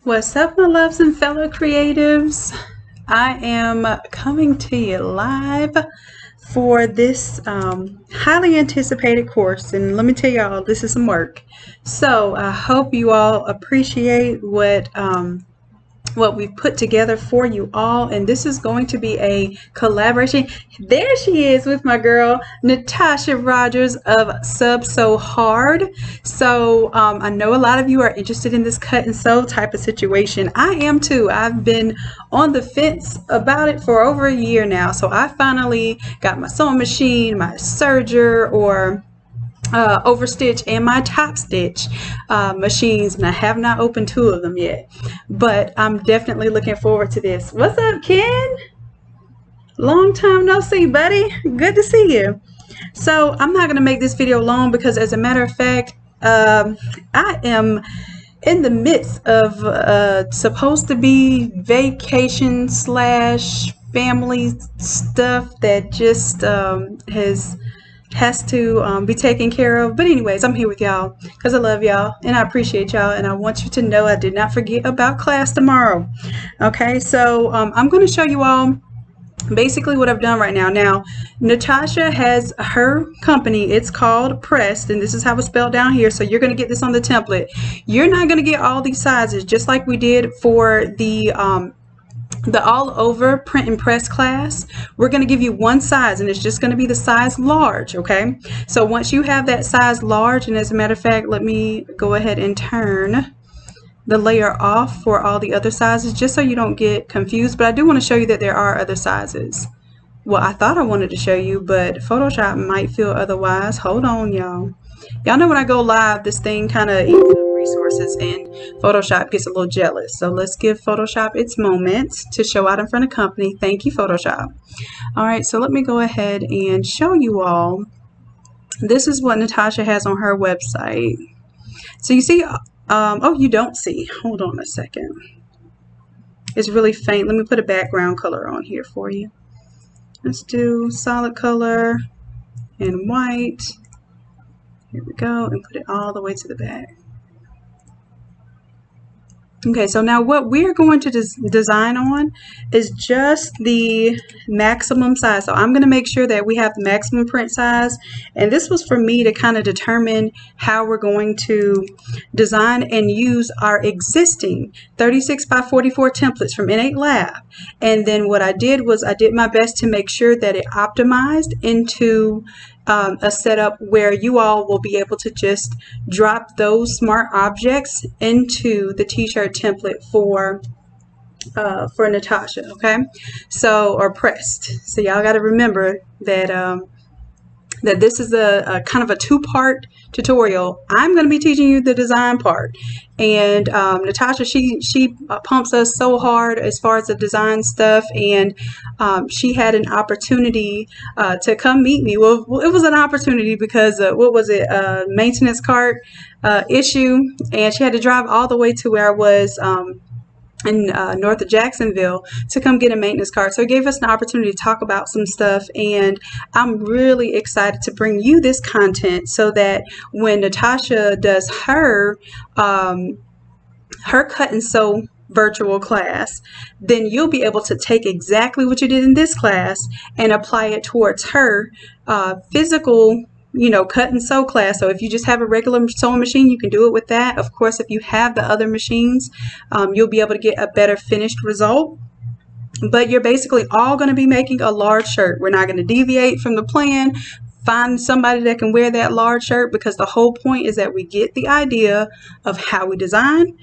What's up, my loves and fellow creatives? I am coming to you live for this highly anticipated course, and let me tell y'all, this is some work. So I hope you all appreciate what we've put together for you all, and this is going to be a collaboration. There she is with my girl Natasha Rogers of Sub So Hard. So I know a lot of you are interested in this cut and sew type of situation. I am too. I've been on the fence about it for over a year now, so I finally got my sewing machine, my serger, or overstitch, and my top stitch machines, and I have not opened two of them yet, but I'm definitely looking forward to this. What's up, Ken? Long time no see, buddy. Good to see you. So I'm not going to make this video long because, as a matter of fact, I am in the midst of supposed to be vacation slash family stuff that just has to be taken care of. But anyways, I'm here with y'all because I love y'all and I appreciate y'all, and I want you to know I did not forget about class tomorrow. Okay, so I'm going to show you all basically what I've done right now. Now, Natasha has her company. It's called Pressed, and this is how it's spelled down here. So you're going to get this on the template. You're not going to get all these sizes, just like we did for the all over print and press class. We're going to give you one size, and it's just going to be the size large. Okay, so once you have that size large, and as a matter of fact, let me go ahead and turn the layer off for all the other sizes just so you don't get confused. But I do want to show you that there are other sizes. Well, I thought I wanted to show you, but Photoshop might feel otherwise. Hold on, y'all. Y'all know when I go live, this thing kind of eats up resources and Photoshop gets a little jealous. So let's give Photoshop its moment to show out in front of company. Thank you, Photoshop. All right, so let me go ahead and show you all. This is what Natasha has on her website. So you see, oh, you don't see. Hold on a second. It's really faint. Let me put a background color on here for you. Let's do solid color and white. Here we go, and put it all the way to the back. Okay, so now what we're going to design on is just the maximum size. So I'm going to make sure that we have the maximum print size, and this was for me to kind of determine how we're going to design and use our existing 36 by 44 templates from Innate Lab. And then what I did was I did my best to make sure that it optimized into a setup where you all will be able to just drop those smart objects into the t-shirt template for Natasha. Okay, so, or Pressed. So y'all got to remember that that this is a kind of a two-part tutorial. I'm going to be teaching you the design part, and Natasha, she pumps us so hard as far as the design stuff, and she had an opportunity to come meet me. Well, it was an opportunity because what was it, maintenance cart issue, and she had to drive all the way to where I was in north of Jacksonville to come get a maintenance card. So it gave us an opportunity to talk about some stuff, and I'm really excited to bring you this content so that when Natasha does her cut and sew virtual class, then you'll be able to take exactly what you did in this class and apply it towards her physical, you know, cut and sew class. So if you just have a regular sewing machine, you can do it with that. Of course, if you have the other machines, you'll be able to get a better finished result. But you're basically all going to be making a large shirt. We're not going to deviate from the plan. Find somebody that can wear that large shirt, because the whole point is that we get the idea of how we design,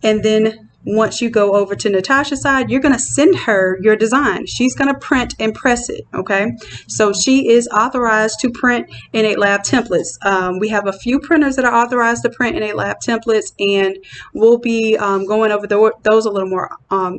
and then once you go over to Natasha's side, you're going to send her your design. She's going to print and press it. Okay, so she is authorized to print Innate Lab templates. We have a few printers that are authorized to print Innate Lab templates, and we'll be going over those a little more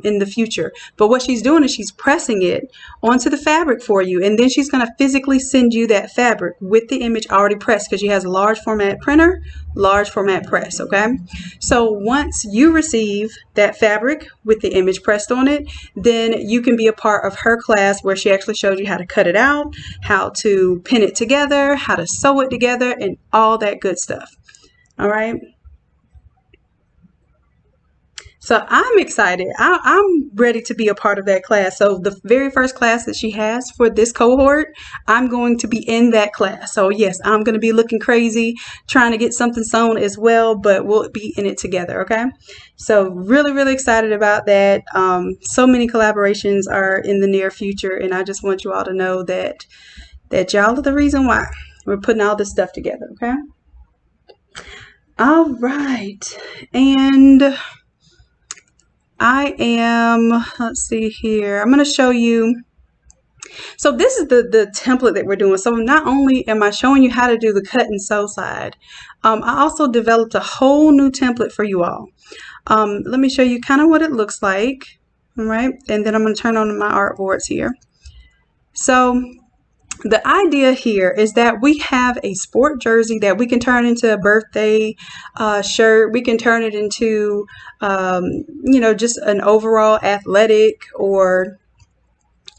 in the future. But what she's doing is she's pressing it onto the fabric for you, and then she's going to physically send you that fabric with the image already pressed, because she has a large format printer, large format press. Okay, so once you receive that fabric with the image pressed on it, then you can be a part of her class where she actually showed you how to cut it out, how to pin it together, how to sew it together, and all that good stuff. All right. So I'm excited. I'm ready to be a part of that class. So the very first class that she has for this cohort, I'm going to be in that class. So yes, I'm going to be looking crazy, trying to get something sewn as well, but we'll be in it together. Okay. So really, really excited about that. So many collaborations are in the near future, and I just want you all to know that y'all are the reason why we're putting all this stuff together. Okay. All right. And I am, let's see here. I'm going to show you. So this is the template that we're doing. So not only am I showing you how to do the cut and sew side, I also developed a whole new template for you all. Let me show you kind of what it looks like. All right. And then I'm going to turn on my artboards here. So the idea here is that we have a sport jersey that we can turn into a birthday shirt. We can turn it into, you know, just an overall athletic or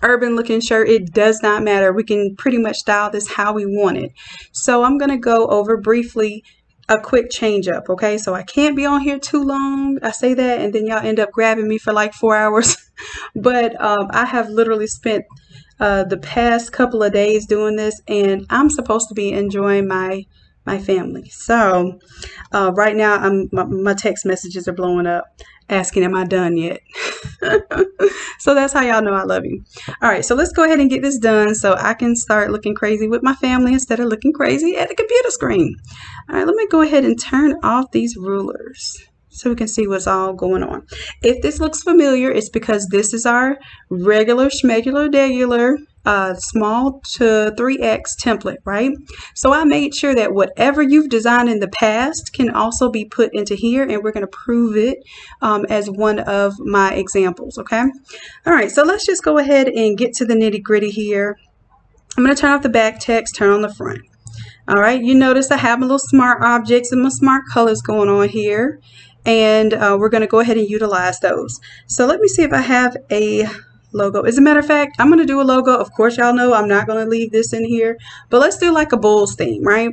urban looking shirt. It does not matter. We can pretty much style this how we want it. So I'm going to go over briefly a quick change up. Okay. So I can't be on here too long. I say that and then y'all end up grabbing me for like 4 hours. But I have literally spent the past couple of days doing this, and I'm supposed to be enjoying my family. So right now my text messages are blowing up asking, am I done yet? So that's how y'all know I love you. All right, so let's go ahead and get this done so I can start looking crazy with my family instead of looking crazy at the computer screen. All right, let me go ahead and turn off these rulers so we can see what's all going on. If this looks familiar, it's because this is our regular schmegular small to 3x template, right? So I made sure that whatever you've designed in the past can also be put into here, and we're going to prove it as one of my examples, okay? All right, so let's just go ahead and get to the nitty gritty here. I'm going to turn off the back text, turn on the front. All right, you notice I have my little smart objects and my smart colors going on here, and we're going to go ahead and utilize those. So let me see if I have a logo. As a matter of fact, I'm going to do a logo. Of course, y'all know I'm not going to leave this in here, but let's do like a Bulls theme, right?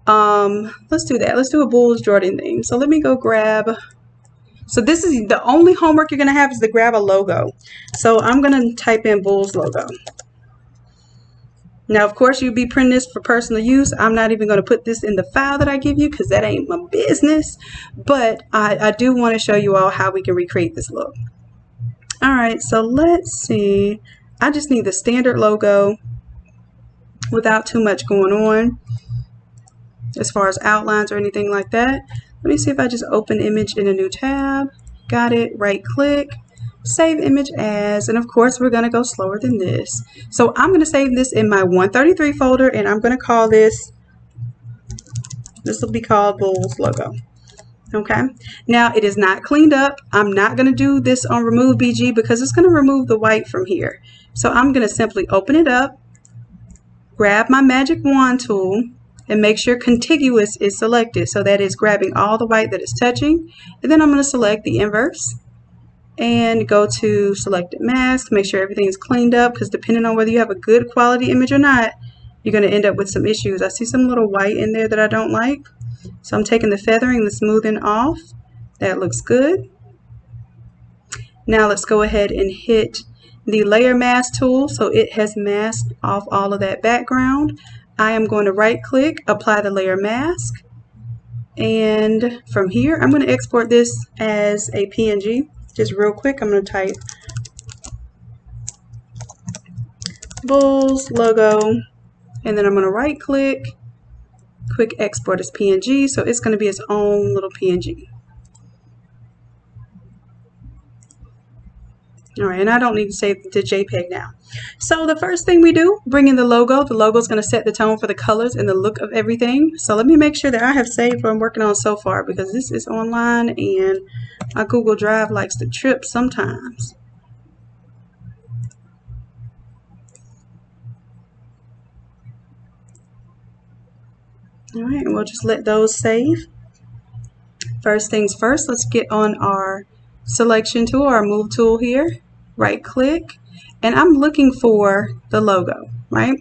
Let's do that. Let's do a Bulls Jordan theme. So let me go grab. So this is the only homework you're going to have is to grab a logo. So I'm going to type in Bulls logo. Now, of course, you'll be printing this for personal use. I'm not even going to put this in the file that I give you because that ain't my business. But I do want to show you all how we can recreate this look. All right, so let's see. I just need the standard logo without too much going on as far as outlines or anything like that. Let me see if I just open image in a new tab. Got it. Right click. Save image as, and of course we're going to go slower than this. So I'm going to save this in my 133 folder, and I'm going to call this will be called Bulls logo. Okay, now it is not cleaned up. I'm not going to do this on remove BG because it's going to remove the white from here. So I'm going to simply open it up, grab my magic wand tool, and make sure contiguous is selected. So that is grabbing all the white that is touching, and then I'm going to select the inverse and go to selected mask, make sure everything is cleaned up, because depending on whether you have a good quality image or not, you're going to end up with some issues. I see some little white in there that I don't like. So I'm taking the feathering, the smoothing off. That looks good. Now let's go ahead and hit the layer mask tool so it has masked off all of that background. I am going to right click, apply the layer mask. And from here, I'm going to export this as a PNG. Just real quick, I'm going to type Bulls logo, and then I'm going to right click, quick export as PNG, so it's going to be its own little PNG. All right, and I don't need to save the JPEG now. So the first thing we do, bring in the logo. The logo is going to set the tone for the colors and the look of everything. So let me make sure that I have saved what I'm working on so far, because this is online and my Google Drive likes to trip sometimes. All right, and we'll just let those save. First things first, let's get on our selection tool, our move tool here. Right click, and I'm looking for the logo, right?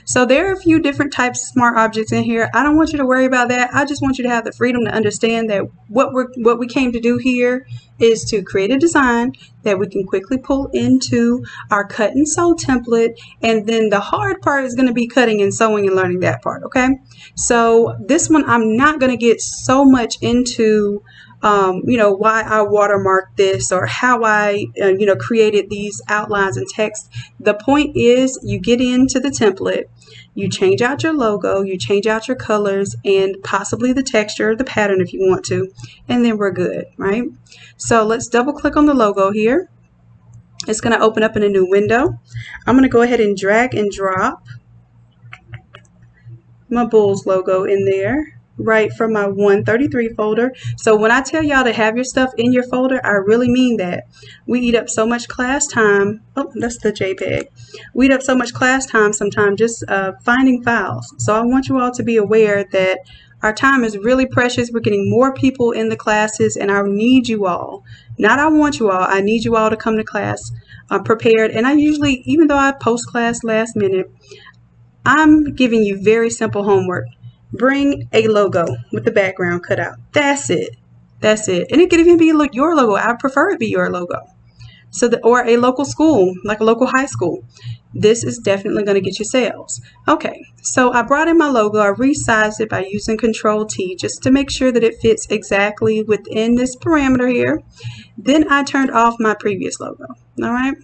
So there are a few different types of smart objects in here. I don't want you to worry about that. I just want you to have the freedom to understand that what we came to do here is to create a design that we can quickly pull into our cut and sew template, and then the hard part is going to be cutting and sewing and learning that part. Okay, so this one I'm not going to get so much into why I watermarked this or how I created these outlines and text. The point is, you get into the template, you change out your logo, you change out your colors and possibly the texture, the pattern if you want to, and then we're good, right? So let's double click on the logo here. It's going to open up in a new window. I'm going to go ahead and drag and drop my Bulls logo in there right from my 133 folder. So when I tell y'all to have your stuff in your folder, I really mean that. We eat up so much class time. Oh, that's the JPEG. We eat up so much class time sometimes just finding files. So I want you all to be aware that our time is really precious. We're getting more people in the classes, and I need you all. Not I want you all. I need you all to come to class prepared. And I usually, even though I post class last minute, I'm giving you very simple homework. Bring a logo with the background cut out. That's it. That's it. And it could even be your logo. I prefer it be your logo. So or a local school, like a local high school. This is definitely going to get you sales. Okay, so I brought in my logo. I resized it by using Control T just to make sure that it fits exactly within this parameter here. Then I turned off my previous logo. All right.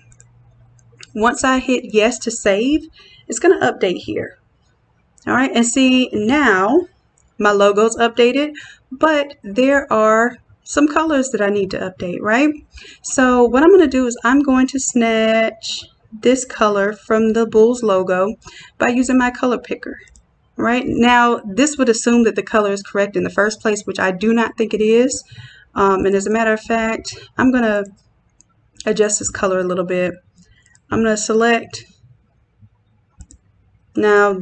Once I hit yes to save, it's going to update here. All right, and see now my logo's updated, but there are some colors that I need to update, right? So what I'm going to do is I'm going to snatch this color from the Bulls logo by using my color picker. Right now, this would assume that the color is correct in the first place, which I do not think it is. And as a matter of fact, I'm going to adjust this color a little bit. I'm going to select. Now,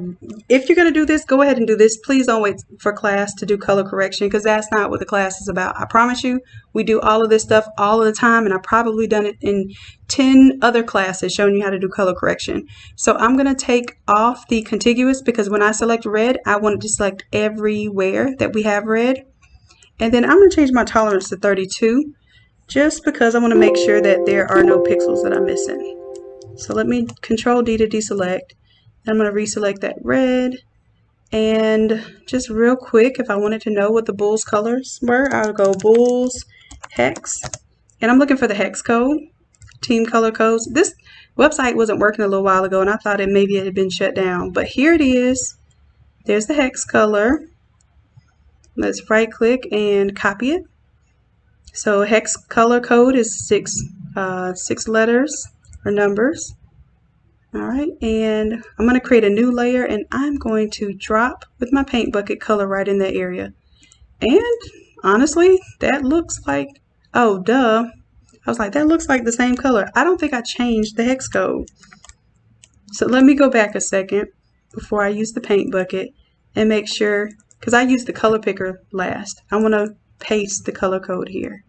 if you're going to do this, go ahead and do this. Please don't wait for class to do color correction, because that's not what the class is about. I promise you, we do all of this stuff all of the time, and I've probably done it in 10 other classes showing you how to do color correction. So I'm going to take off the contiguous, because when I select red, I want to select everywhere that we have red. And then I'm going to change my tolerance to 32, just because I want to make sure that there are no pixels that I'm missing. So let me Control D to deselect. I'm going to reselect that red, and just real quick, if I wanted to know what the Bulls colors were, I'll go Bulls hex, and I'm looking for the hex code, team color codes. This website wasn't working a little while ago, and I thought maybe it had been shut down, but here it is. There's the hex color. Let's right click and copy it. So hex color code is six letters or numbers. All right, and I'm going to create a new layer, and I'm going to drop with my paint bucket color right in that area. And honestly, that looks like, oh, duh. I was like, that looks like the same color. I don't think I changed the hex code. So let me go back a second before I use the paint bucket and make sure, because I used the color picker last. I want to paste the color code here.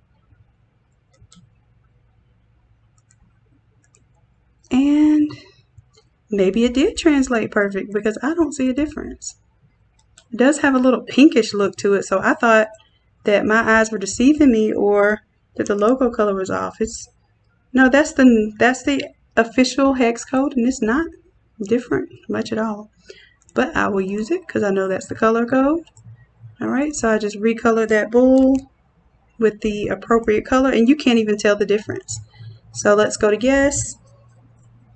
And maybe it did translate perfect, because I don't see a difference. It does have a little pinkish look to it, so I thought that my eyes were deceiving me, or that the logo color was off. No, that's the official hex code, and it's not different much at all. But I will use it because I know that's the color code. All right, so I just recolor that bull with the appropriate color, and you can't even tell the difference. So let's go to yes.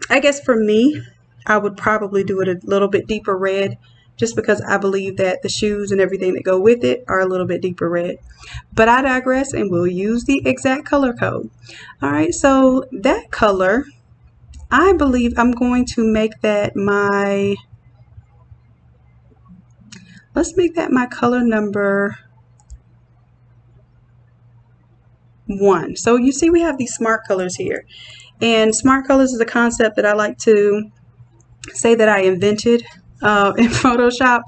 I guess for me, I would probably do it a little bit deeper red, just because I believe that the shoes and everything that go with it are a little bit deeper red. But I digress, and we'll use the exact color code. All right, so that color, I believe I'm going to make that my, let's make that my color number 1. So you see we have these smart colors here. And smart colors is a concept that I like to say that I invented in Photoshop.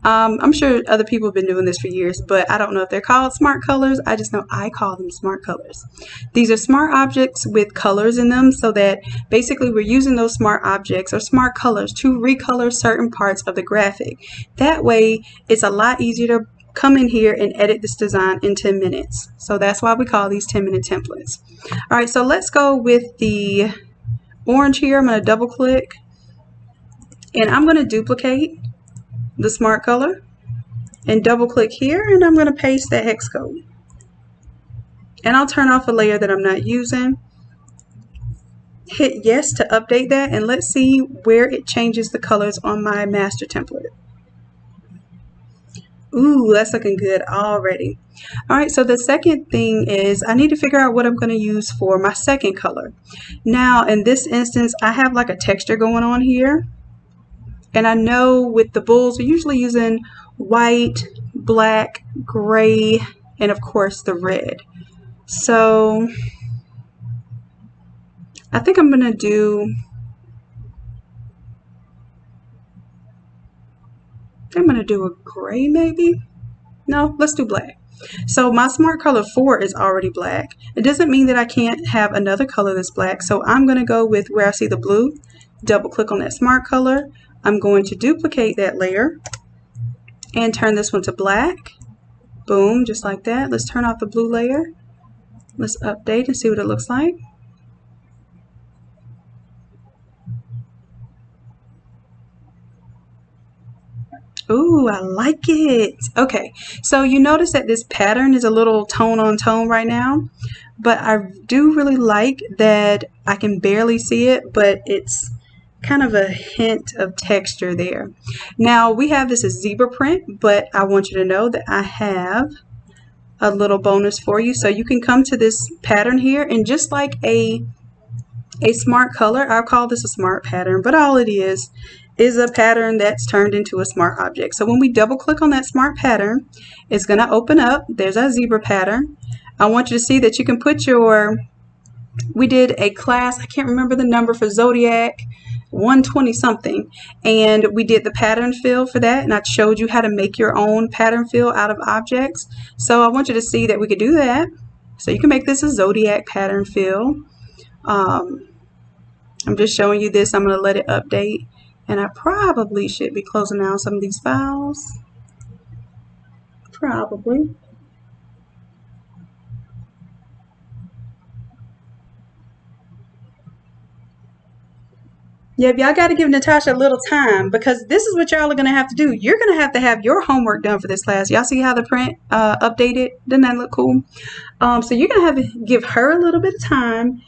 I'm sure other people have been doing this for years, but I don't know if they're called smart colors. I just know I call them smart colors. These are smart objects with colors in them, so that basically we're using those smart objects or smart colors to recolor certain parts of the graphic. That way it's a lot easier to come in here and edit this design in 10 minutes. So that's why we call these 10-minute templates. All right, so let's go with the orange here. I'm going to double click and I'm going to duplicate the smart color and double click here, and I'm going to paste that hex code. And I'll turn off a layer that I'm not using. Hit yes to update that, and let's see where it changes the colors on my master template. Ooh, that's looking good already. All right, so the second thing is I need to figure out what I'm going to use for my second color. Now, in this instance, I have like a texture going on here. And I know with the bulls, we're usually using white, black, gray, and of course the red. So I think I'm going to do, a gray maybe. No, let's do black. So my smart color 4 is already black. It doesn't mean that I can't have another color that's black. So I'm going to go with where I see the blue, double click on that smart color. I'm going to duplicate that layer and turn this one to black. Boom, just like that. Let's turn off the blue layer. Let's update and see what it looks like. Ooh, I like it. Okay, so you notice that this pattern is a little tone on tone right now, but I do really like that I can barely see it, but it's kind of a hint of texture there. Now we have this as zebra print, but I want you to know that I have a little bonus for you. So you can come to this pattern here, and just like a smart color, I'll call this a smart pattern, but all it is a pattern that's turned into a smart object. So when we double click on that smart pattern, it's going to open up. There's our zebra pattern. I want you to see that you can put your, we did a class, I can't remember the number for Zodiac, 120 something, and we did the pattern fill for that, and I showed you how to make your own pattern fill out of objects. So I want you to see that we could do that. So you can make this a Zodiac pattern fill. I'm just showing you this. I'm going to let it update, and I probably should be closing down some of these files. Probably. Yeah, y'all got to give Natasha a little time, because this is what y'all are going to have to do. You're going to have your homework done for this class. Y'all see how the print updated? Doesn't that look cool? So you're going to have to give her a little bit of time.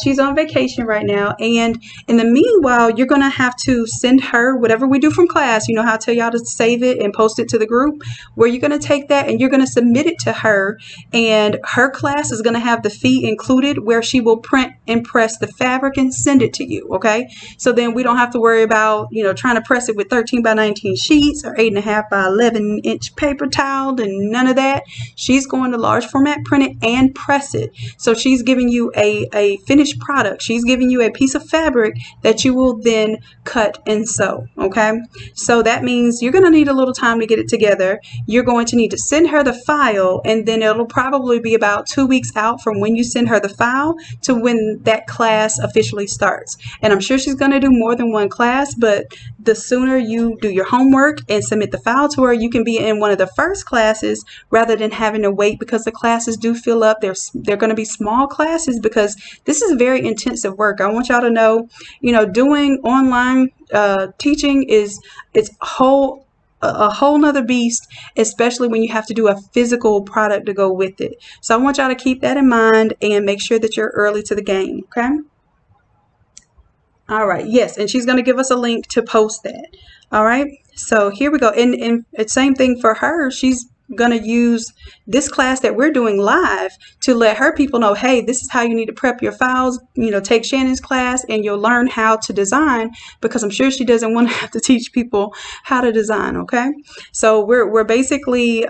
She's on vacation right now, and in the meanwhile, you're going to have to send her whatever we do from class. You know how I tell y'all to save it and post it to the group, where you're going to take that and you're going to submit it to her, and her class is going to have the fee included, where she will print and press the fabric and send it to you. Okay, so then we don't have to worry about, you know, trying to press it with 13 by 19 sheets or 8.5 by 11 inch paper towel and none of that. She's going to large format, print it and press it. So she's giving you a finished product. She's giving you a piece of fabric that you will then cut and sew. Okay, so that means you're going to need a little time to get it together. You're going to need to send her the file, and then it'll probably be about 2 weeks out from when you send her the file to when that class officially starts. And I'm sure she's going to do more than one class, but the sooner you do your homework and submit the file to her, you can be in one of the first classes rather than having to wait, because the classes do fill up. They're going to be small classes, because this is very intensive work. I want y'all to know, you know, doing online teaching it's a whole nother beast, especially when you have to do a physical product to go with it. So I want y'all to keep that in mind and make sure that you're early to the game. Okay. All right. Yes. And she's going to give us a link to post that. All right. So here we go. And it's same thing for her. She's going to use this class that we're doing live to let her people know, hey, this is how you need to prep your files. You know, take Shannon's class and you'll learn how to design, because I'm sure she doesn't want to have to teach people how to design. Okay. So we're basically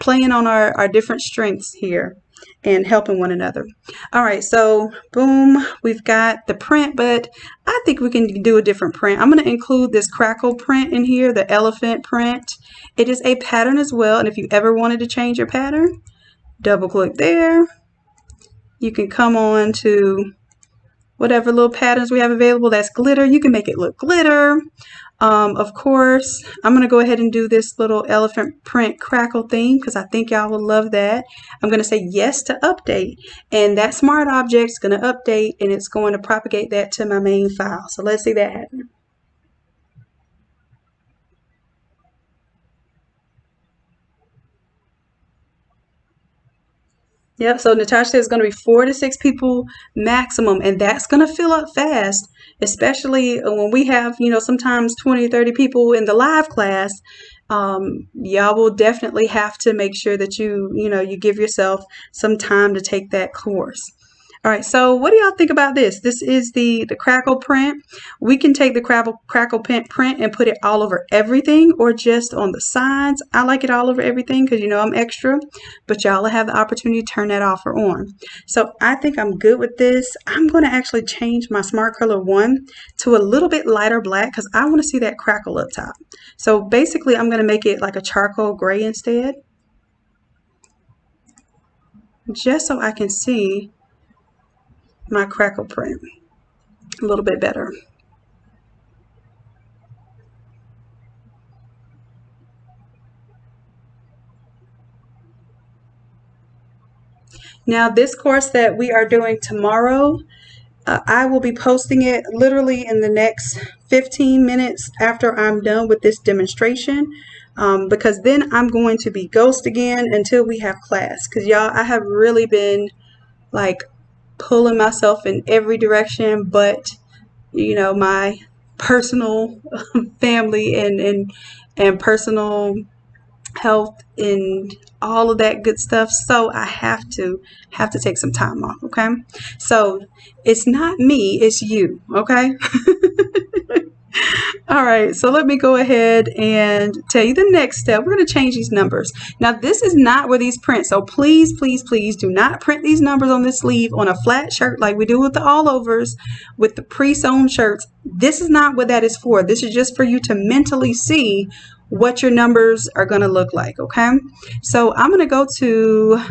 playing on our different strengths here and helping one another. All right, so boom, we've got the print, but I think we can do a different print. I'm going to include this crackle print in here, the elephant print. It is a pattern as well, and if you ever wanted to change your pattern, double click there. You can come on to whatever little patterns we have available. That's glitter. You can make it look glitter. Of course, I'm going to go ahead and do this little elephant print crackle theme because I think y'all will love that. I'm going to say yes to update, and that smart object is going to update and it's going to propagate that to my main file. So let's see that happen. Yep, so Natasha says it's going to be 4 to 6 people maximum, and that's going to fill up fast, especially when we have, sometimes 20 or 30 people in the live class. Y'all will definitely have to make sure that you give yourself some time to take that course. All right, so what do y'all think about this? This is the crackle print. We can take the crackle print and put it all over everything or just on the sides. I like it all over everything because I'm extra, but y'all have the opportunity to turn that off or on. So I think I'm good with this. I'm going to actually change my Smart Color 1 to a little bit lighter black because I want to see that crackle up top. So basically I'm going to make it like a charcoal gray instead, just so I can see my crackle print a little bit better. Now this course that we are doing tomorrow, I will be posting it literally in the next 15 minutes after I'm done with this demonstration, because then I'm going to be ghost again until we have class, because y'all, I have really been like pulling myself in every direction but my personal family and personal health and all of that good stuff. So I have to take some time off. Okay, so it's not me, it's you. Okay. All right, so let me go ahead and tell you the next step. We're going to change these numbers. Now, this is not where these print, so please, please, please do not print these numbers on the sleeve on a flat shirt like we do with the all-overs, with the pre-sewn shirts. This is not what that is for. This is just for you to mentally see what your numbers are going to look like, okay? So I'm going to go to,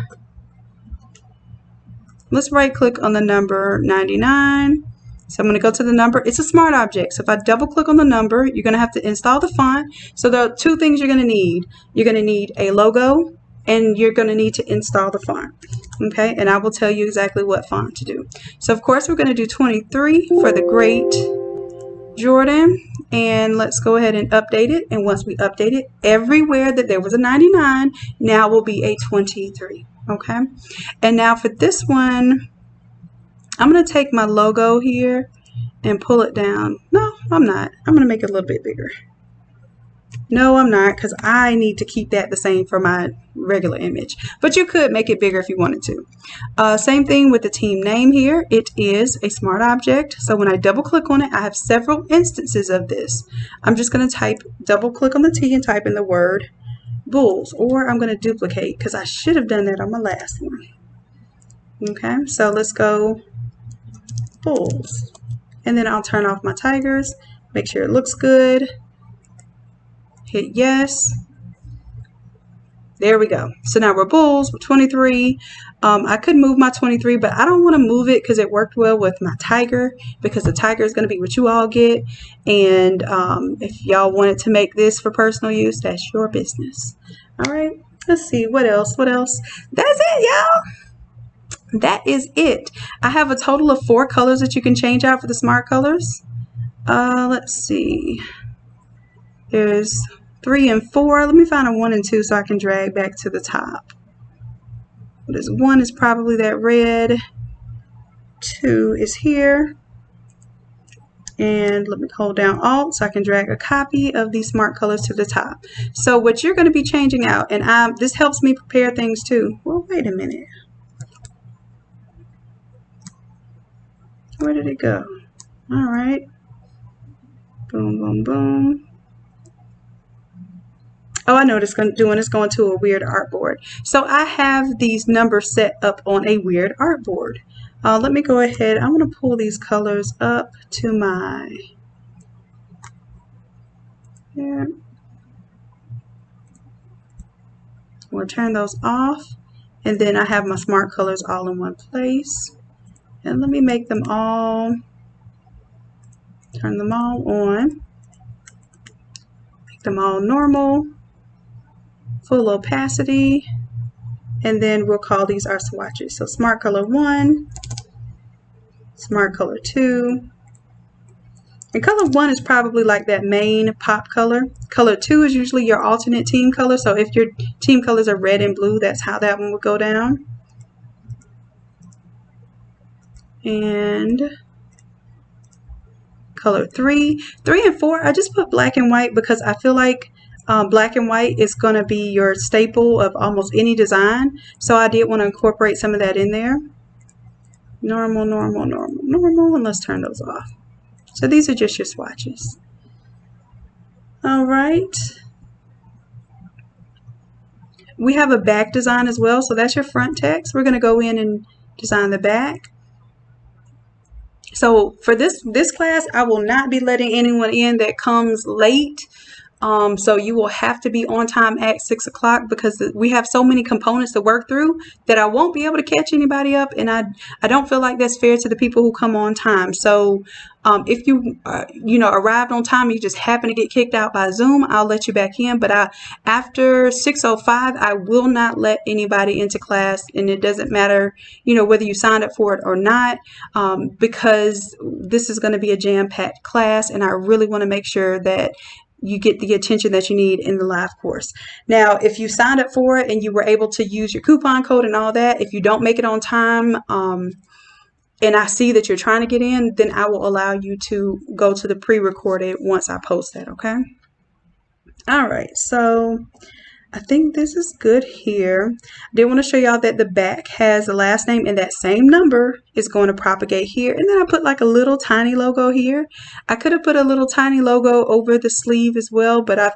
let's right-click on the number 99. So I'm going to go to the number. It's a smart object. So if I double click on the number, you're going to have to install the font. So there are 2 things you're going to need. You're going to need a logo and you're going to need to install the font. Okay, and I will tell you exactly what font to do. So of course we're going to do 23 for the Great Jordan, and let's go ahead and update it. And once we update it, everywhere that there was a 99 now will be a 23. Okay, and now for this one, I'm going to take my logo here and pull it down. No, I'm not. I'm going to make it a little bit bigger. No, I'm not, because I need to keep that the same for my regular image. But you could make it bigger if you wanted to. Same thing with the team name here. It is a smart object. So when I double click on it, I have several instances of this. I'm just going to double click on the T and type in the word Bulls. Or I'm going to duplicate because I should have done that on my last one. Okay, so let's go Bulls, and then I'll turn off my tigers, make sure it looks good, hit yes. There we go. So now we're Bulls with 23. I could move my 23, but I don't want to move it because it worked well with my tiger, because the tiger is going to be what you all get. And if y'all wanted to make this for personal use, that's your business. All right, let's see what else. That's it, y'all. That is it. I have a total of 4 colors that you can change out for the smart colors. Let's see. There's 3 and 4. Let me find a 1 and 2 so I can drag back to the top. There's 1 is probably that red. 2 is here. And let me hold down Alt so I can drag a copy of these smart colors to the top. So what you're going to be changing out, and this helps me prepare things too. Well, wait a minute. Where did it go? All right. Boom, boom, boom. Oh, I know what it's going to a weird artboard. So I have these numbers set up on a weird artboard. Let me go ahead. I'm going to pull these colors up to my... Here. We'll turn those off. And then I have my smart colors all in one place. And let me make them all, turn them all on. them all normal, full opacity, and then we'll call these our swatches. So Smart Color 1, Smart Color 2, and Color 1 is probably like that main pop color. Color 2 is usually your alternate team color, so if your team colors are red and blue, that's how that one would go down. And Color 3. 3 and 4, I just put black and white because I feel like black and white is going to be your staple of almost any design. So I did want to incorporate some of that in there. Normal, normal, normal, normal, and let's turn those off. So these are just your swatches. All right. We have a back design as well, so that's your front text. We're going to go in and design the back. So for this class, I will not be letting anyone in that comes late. So you will have to be on time at 6 o'clock because we have so many components to work through that I won't be able to catch anybody up, and I don't feel like that's fair to the people who come on time. So if you arrived on time, you just happen to get kicked out by Zoom, I'll let you back in. But after 6:05, I will not let anybody into class, and it doesn't matter whether you signed up for it or not, because this is going to be a jam-packed class, and I really want to make sure that you get the attention that you need in the live course. Now, if you signed up for it and you were able to use your coupon code and all that, if you don't make it on time, and I see that you're trying to get in, then I will allow you to go to the pre-recorded once I post that, okay? All right, so I think this is good here. I did want to show y'all that the back has the last name, and that same number is going to propagate here. And then I put like a little tiny logo here. I could have put a little tiny logo over the sleeve as well, but I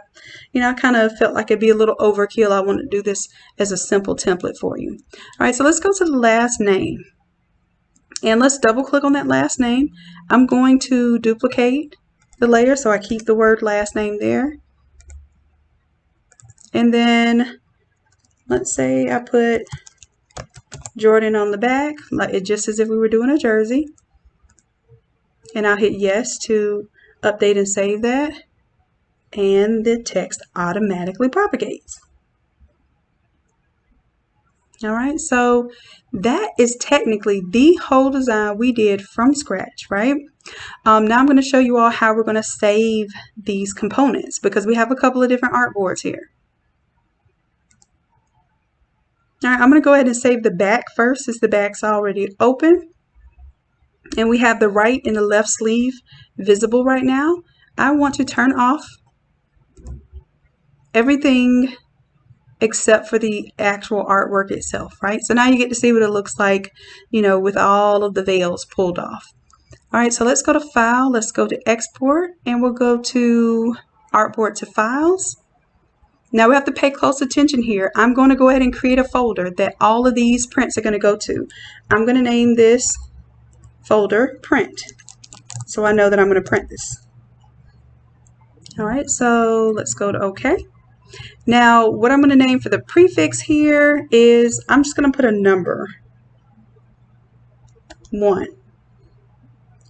kind of felt like it'd be a little overkill. I want to do this as a simple template for you. All right, so let's go to the last name. And let's double click on that last name. I'm going to duplicate the layer so I keep the word last name there. And then let's say I put Jordan on the back, like just as if we were doing a jersey. And I'll hit yes to update and save that. And the text automatically propagates. All right, so that is technically the whole design we did from scratch, right? Now I'm going to show you all how we're going to save these components because we have a couple of different artboards here. All right, I'm going to go ahead and save the back first since the back's already open. And we have the right and the left sleeve visible right now. I want to turn off everything except for the actual artwork itself, right? So now you get to see what it looks like, with all of the veils pulled off. All right, so let's go to File, let's go to Export, and we'll go to Artboard to Files. Now we have to pay close attention here. I'm going to go ahead and create a folder that all of these prints are going to go to. I'm going to name this folder Print, so I know that I'm going to print this. All right, so let's go to OK. Now, what I'm going to name for the prefix here is, I'm just going to put a number, 1,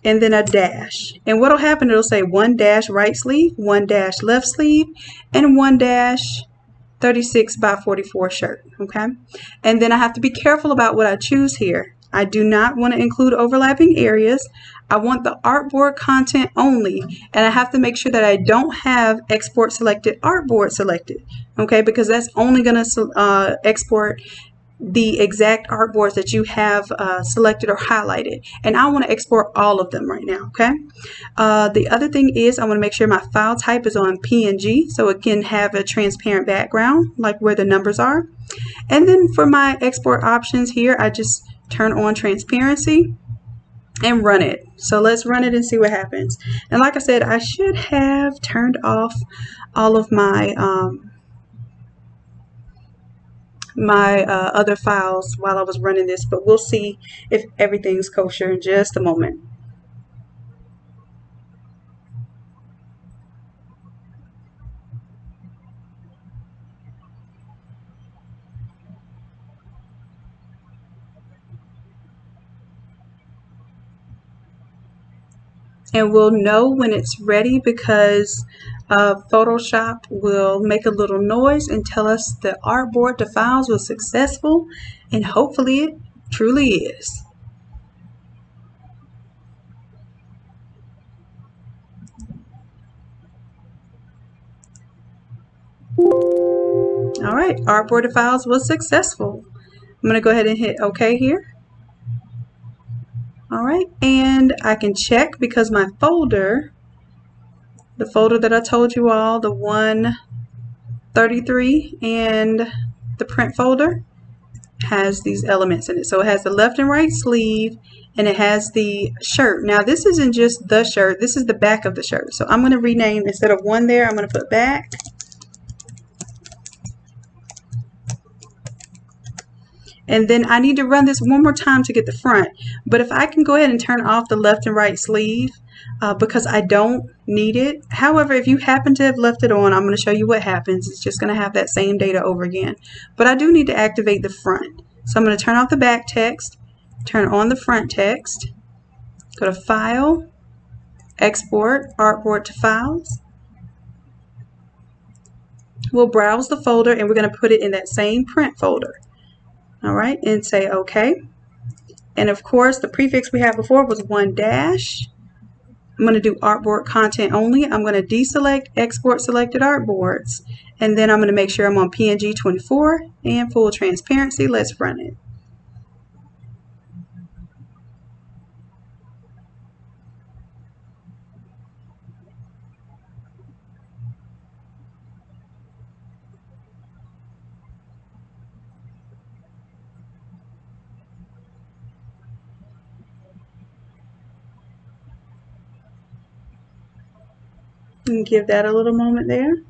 and then a dash. And what will happen, it'll say 1 dash right sleeve, 1 dash left sleeve, and 1 dash 36 by 44 shirt, okay? And then I have to be careful about what I choose here. I do not want to include overlapping areas. I want the artboard content only, and I have to make sure that I don't have export selected artboard selected, okay? Because that's only going to export the exact artboards that you have selected or highlighted, and I want to export all of them right now, okay? The other thing is I want to make sure my file type is on PNG so it can have a transparent background like where the numbers are. And then for my export options here, I just turn on transparency and run it. So let's run it and see what happens. And like I said, I should have turned off all of my other files while I was running this, but we'll see if everything's kosher in just a moment. And we'll know when it's ready because Photoshop will make a little noise and tell us the artboard to files was successful, and hopefully it truly is. All right, artboard to files was successful. I'm going to go ahead and hit OK here. All right, and I can check because my folder, the folder that I told you all, the 133 and the print folder, has these elements in it. So it has the left and right sleeve, and it has the shirt. Now this isn't just the shirt, this is the back of the shirt. So I'm going to rename, instead of one there, I'm going to put back. And then I need to run this one more time to get the front. But if I can go ahead and turn off the left and right sleeve, because I don't need it. However, if you happen to have left it on, I'm going to show you what happens. It's just going to have that same data over again. But I do need to activate the front. So I'm going to turn off the back text, turn on the front text, go to File, Export, Artboard to Files. We'll browse the folder and we're going to put it in that same print folder. All right, and say OK. And of course, the prefix we had before was 1 dash. I'm going to do artboard content only. I'm going to deselect export selected artboards. And then I'm going to make sure I'm on PNG 24 and full transparency. Let's run it. And give that a little moment there.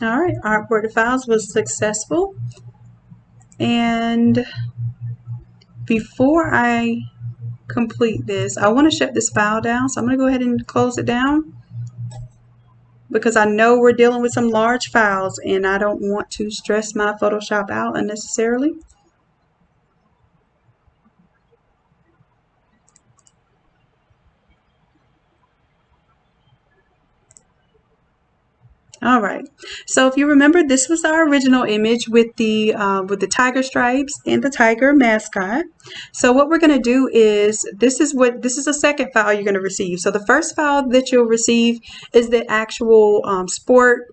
All right, artboard to files was successful. And before I complete this, I want to shut this file down. So I'm going to go ahead and close it down because I know we're dealing with some large files and I don't want to stress my Photoshop out unnecessarily. All right, so if you remember, this was our original image with the tiger stripes and the tiger mascot. So what we're going to do is, this is a second file you're going to receive. So the first file that you'll receive is the actual sport,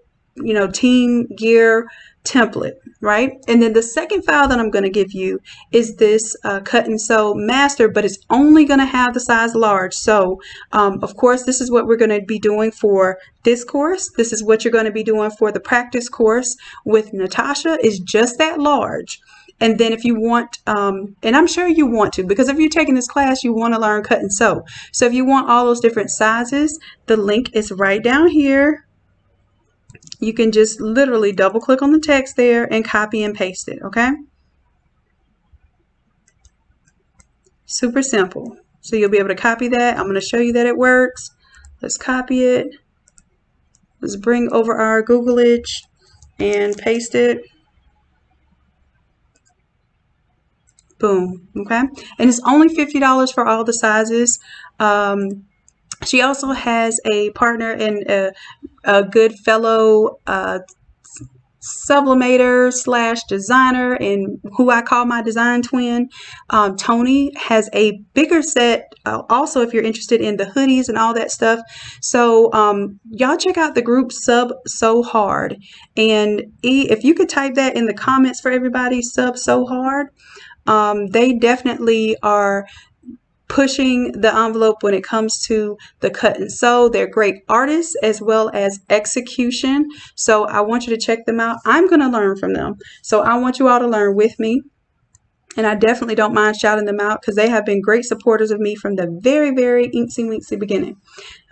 team gear template, right? And then the second file that I'm going to give you is this cut and sew master, but it's only going to have the size large. So of course, this is what we're going to be doing for this course. This is what you're going to be doing for the practice course with Natasha, is just that large. And then if you want, and I'm sure you want to, because if you're taking this class, you want to learn cut and sew. So if you want all those different sizes, the link is right down here. You can just literally double click on the text there and copy and paste it, okay? Super simple. So you'll be able to copy that. I'm going to show you that it works. Let's copy it. Let's bring over our Googleage and paste it. Boom, okay? And it's only $50 for all the sizes. She also has a partner and a good fellow sublimator / designer, and who I call my design twin. Tony has a bigger set also if you're interested in the hoodies and all that stuff. So y'all check out the group Sub So Hard, and if you could type that in the comments for everybody, Sub So Hard. They definitely are pushing the envelope when it comes to the cut and sew. They're great artists as well as execution. So I want you to check them out. I'm going to learn from them. So I want you all to learn with me. And I definitely don't mind shouting them out because they have been great supporters of me from the very, very inksy winksy beginning.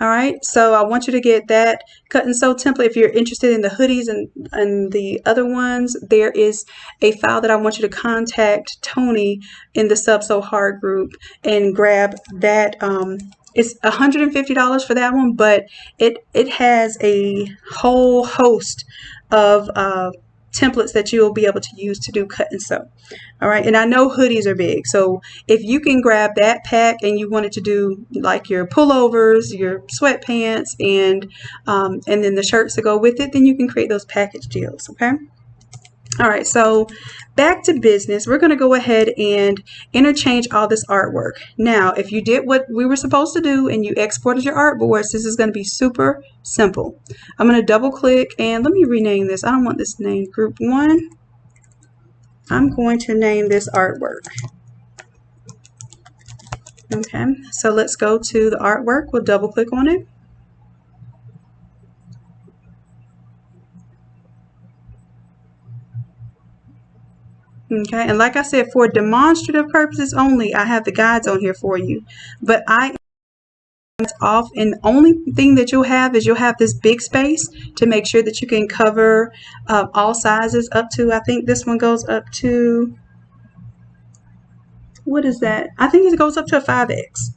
All right, so I want you to get that cut and sew template. If you're interested in the hoodies and the other ones, there is a file that I want you to contact Tony in the Sub So Hard group and grab that. It's $150 for that one, but it has a whole host of templates that you'll be able to use to do cut and sew. All right, and I know hoodies are big, so if you can grab that pack and you wanted to do like your pullovers, your sweatpants, and then the shirts that go with it, then you can create those package deals. Okay. All right, so back to business. We're going to go ahead and interchange all this artwork. Now, if you did what we were supposed to do and you exported your artboards, this is going to be super simple. I'm going to double click and let me rename this. I don't want this named Group 1. I'm going to name this artwork. Okay, so let's go to the artwork. We'll double click on it. Okay, and like I said, for demonstrative purposes only, I have the guides on here for you. But I am off, and the only thing that you'll have is you'll have this big space to make sure that you can cover all sizes up to, I think this one goes up to, what is that? I think it goes up to a 5X,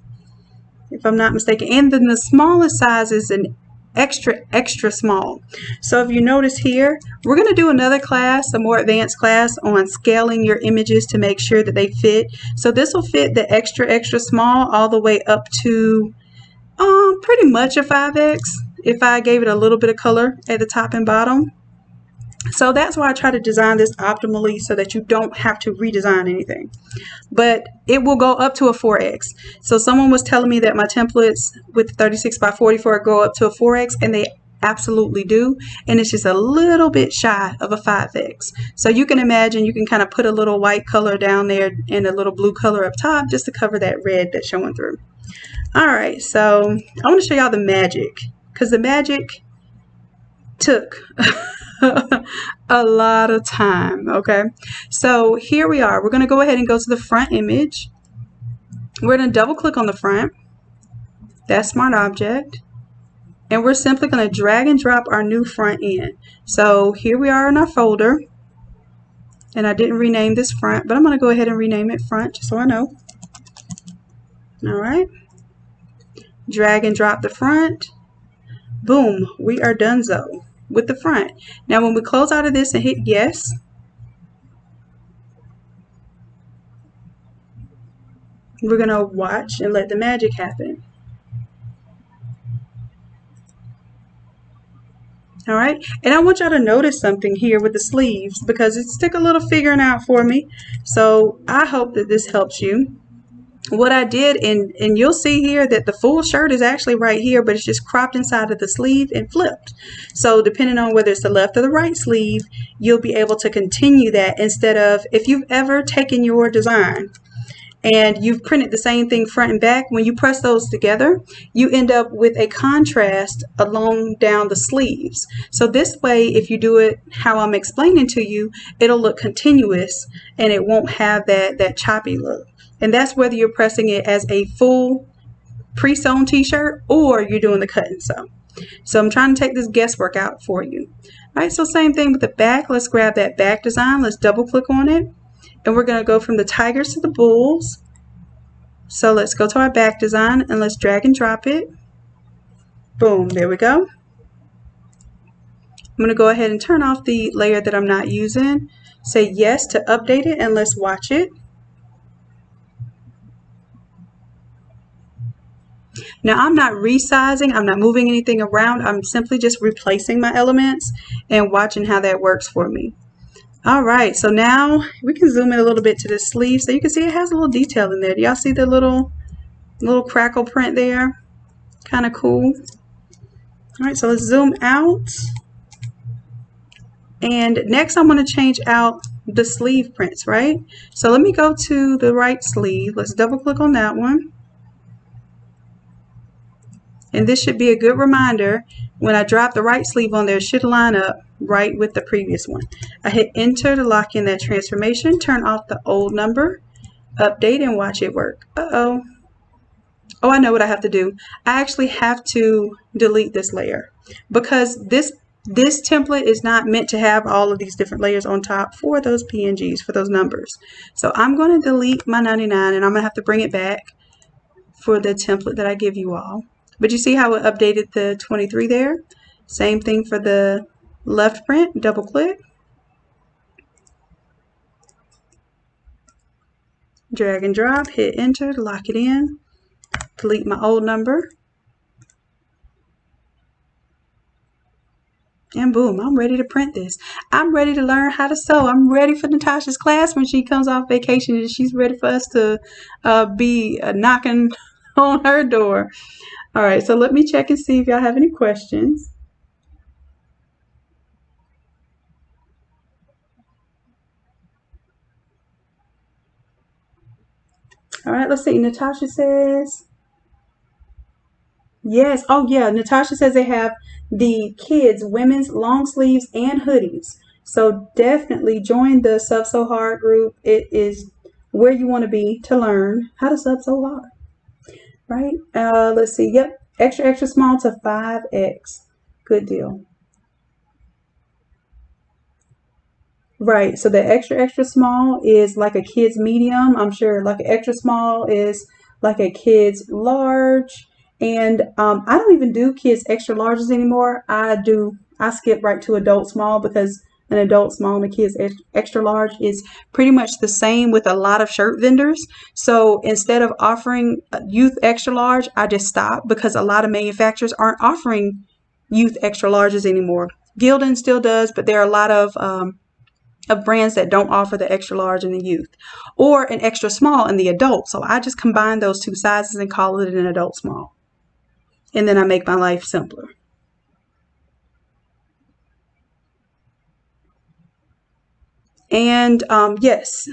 if I'm not mistaken. And then the smallest size is an extra small. So if you notice here, we're going to do another class, a more advanced class on scaling your images to make sure that they fit. So this will fit the extra small all the way up to pretty much a 5X if I gave it a little bit of color at the top and bottom. So that's why I try to design this optimally so that you don't have to redesign anything. But it will go up to a 4X. So someone was telling me that my templates with 36 by 44 go up to a 4X, and they absolutely do. And it's just a little bit shy of a 5X. So you can imagine you can kind of put a little white color down there and a little blue color up top just to cover that red that's showing through. All right, so I want to show y'all the magic, because the magic took a lot of time. Okay, so here we are. We're going to go ahead and go to the front image. We're going to double click on the front. That's Smart Object. And we're simply going to drag and drop our new front in. So here we are in our folder. And I didn't rename this front, but I'm going to go ahead and rename it front just so I know. All right. Drag and drop the front. Boom, we are donezo with the front. Now when we close out of this and hit yes, we're going to watch and let the magic happen. All right, and I want y'all to notice something here with the sleeves because it took a little figuring out for me. So I hope that this helps you. What I did, and you'll see here that the full shirt is actually right here, but it's just cropped inside of the sleeve and flipped. So depending on whether it's the left or the right sleeve, you'll be able to continue that instead of, if you've ever taken your design and you've printed the same thing front and back, when you press those together, you end up with a contrast along down the sleeves. So this way, if you do it how I'm explaining to you, it'll look continuous and it won't have that choppy look. And that's whether you're pressing it as a full pre-sewn t-shirt or you're doing the cut and sew. So I'm trying to take this guesswork out for you. All right, so same thing with the back. Let's grab that back design. Let's double click on it. And we're going to go from the tigers to the bulls. So let's go to our back design and let's drag and drop it. Boom, there we go. I'm going to go ahead and turn off the layer that I'm not using. Say yes to update it and let's watch it. Now I'm not resizing, I'm not moving anything around, I'm simply just replacing my elements and watching how that works for me. All right, so now we can zoom in a little bit to the sleeve so you can see it has a little detail in there. Do y'all see the little crackle print there? Kind of cool. All right, so let's zoom out. And next I'm going to change out the sleeve prints, right? So let me go to the right sleeve. Let's double click on that one. And this should be a good reminder. When I drop the right sleeve on there, it should line up right with the previous one. I hit enter to lock in that transformation, turn off the old number, update, and watch it work. Uh-oh. Oh, I know what I have to do. I actually have to delete this layer because this template is not meant to have all of these different layers on top for those PNGs, for those numbers. So I'm going to delete my 99 and I'm going to have to bring it back for the template that I give you all. But you see how it updated the 23 there? Same thing for the left print. Double click. Drag and drop. Hit enter to lock it in. Delete my old number. And boom, I'm ready to print this. I'm ready to learn how to sew. I'm ready for Natasha's class when she comes off vacation and she's ready for us to be knocking on her door. All right, so let me check and see if y'all have any questions. All right, let's see. Natasha says, yes. Oh, yeah. Natasha says they have the kids' women's long sleeves and hoodies. So definitely join the Sub So Hard group. It is where you want to be to learn how to sub so hard. Right? Let's see. Yep. Extra, extra small to 5X. Good deal. Right. So the extra, extra small is like a kid's medium. I'm sure like an extra small is like a kid's large. And I don't even do kids extra larges anymore. I skip right to adult small because an adult small and a kid's extra large is pretty much the same with a lot of shirt vendors. So instead of offering youth extra large, I just stop because a lot of manufacturers aren't offering youth extra larges anymore. Gildan still does, but there are a lot of brands that don't offer the extra large in the youth or an extra small in the adult. So I just combine those two sizes and call it an adult small. And then I make my life simpler. And yes,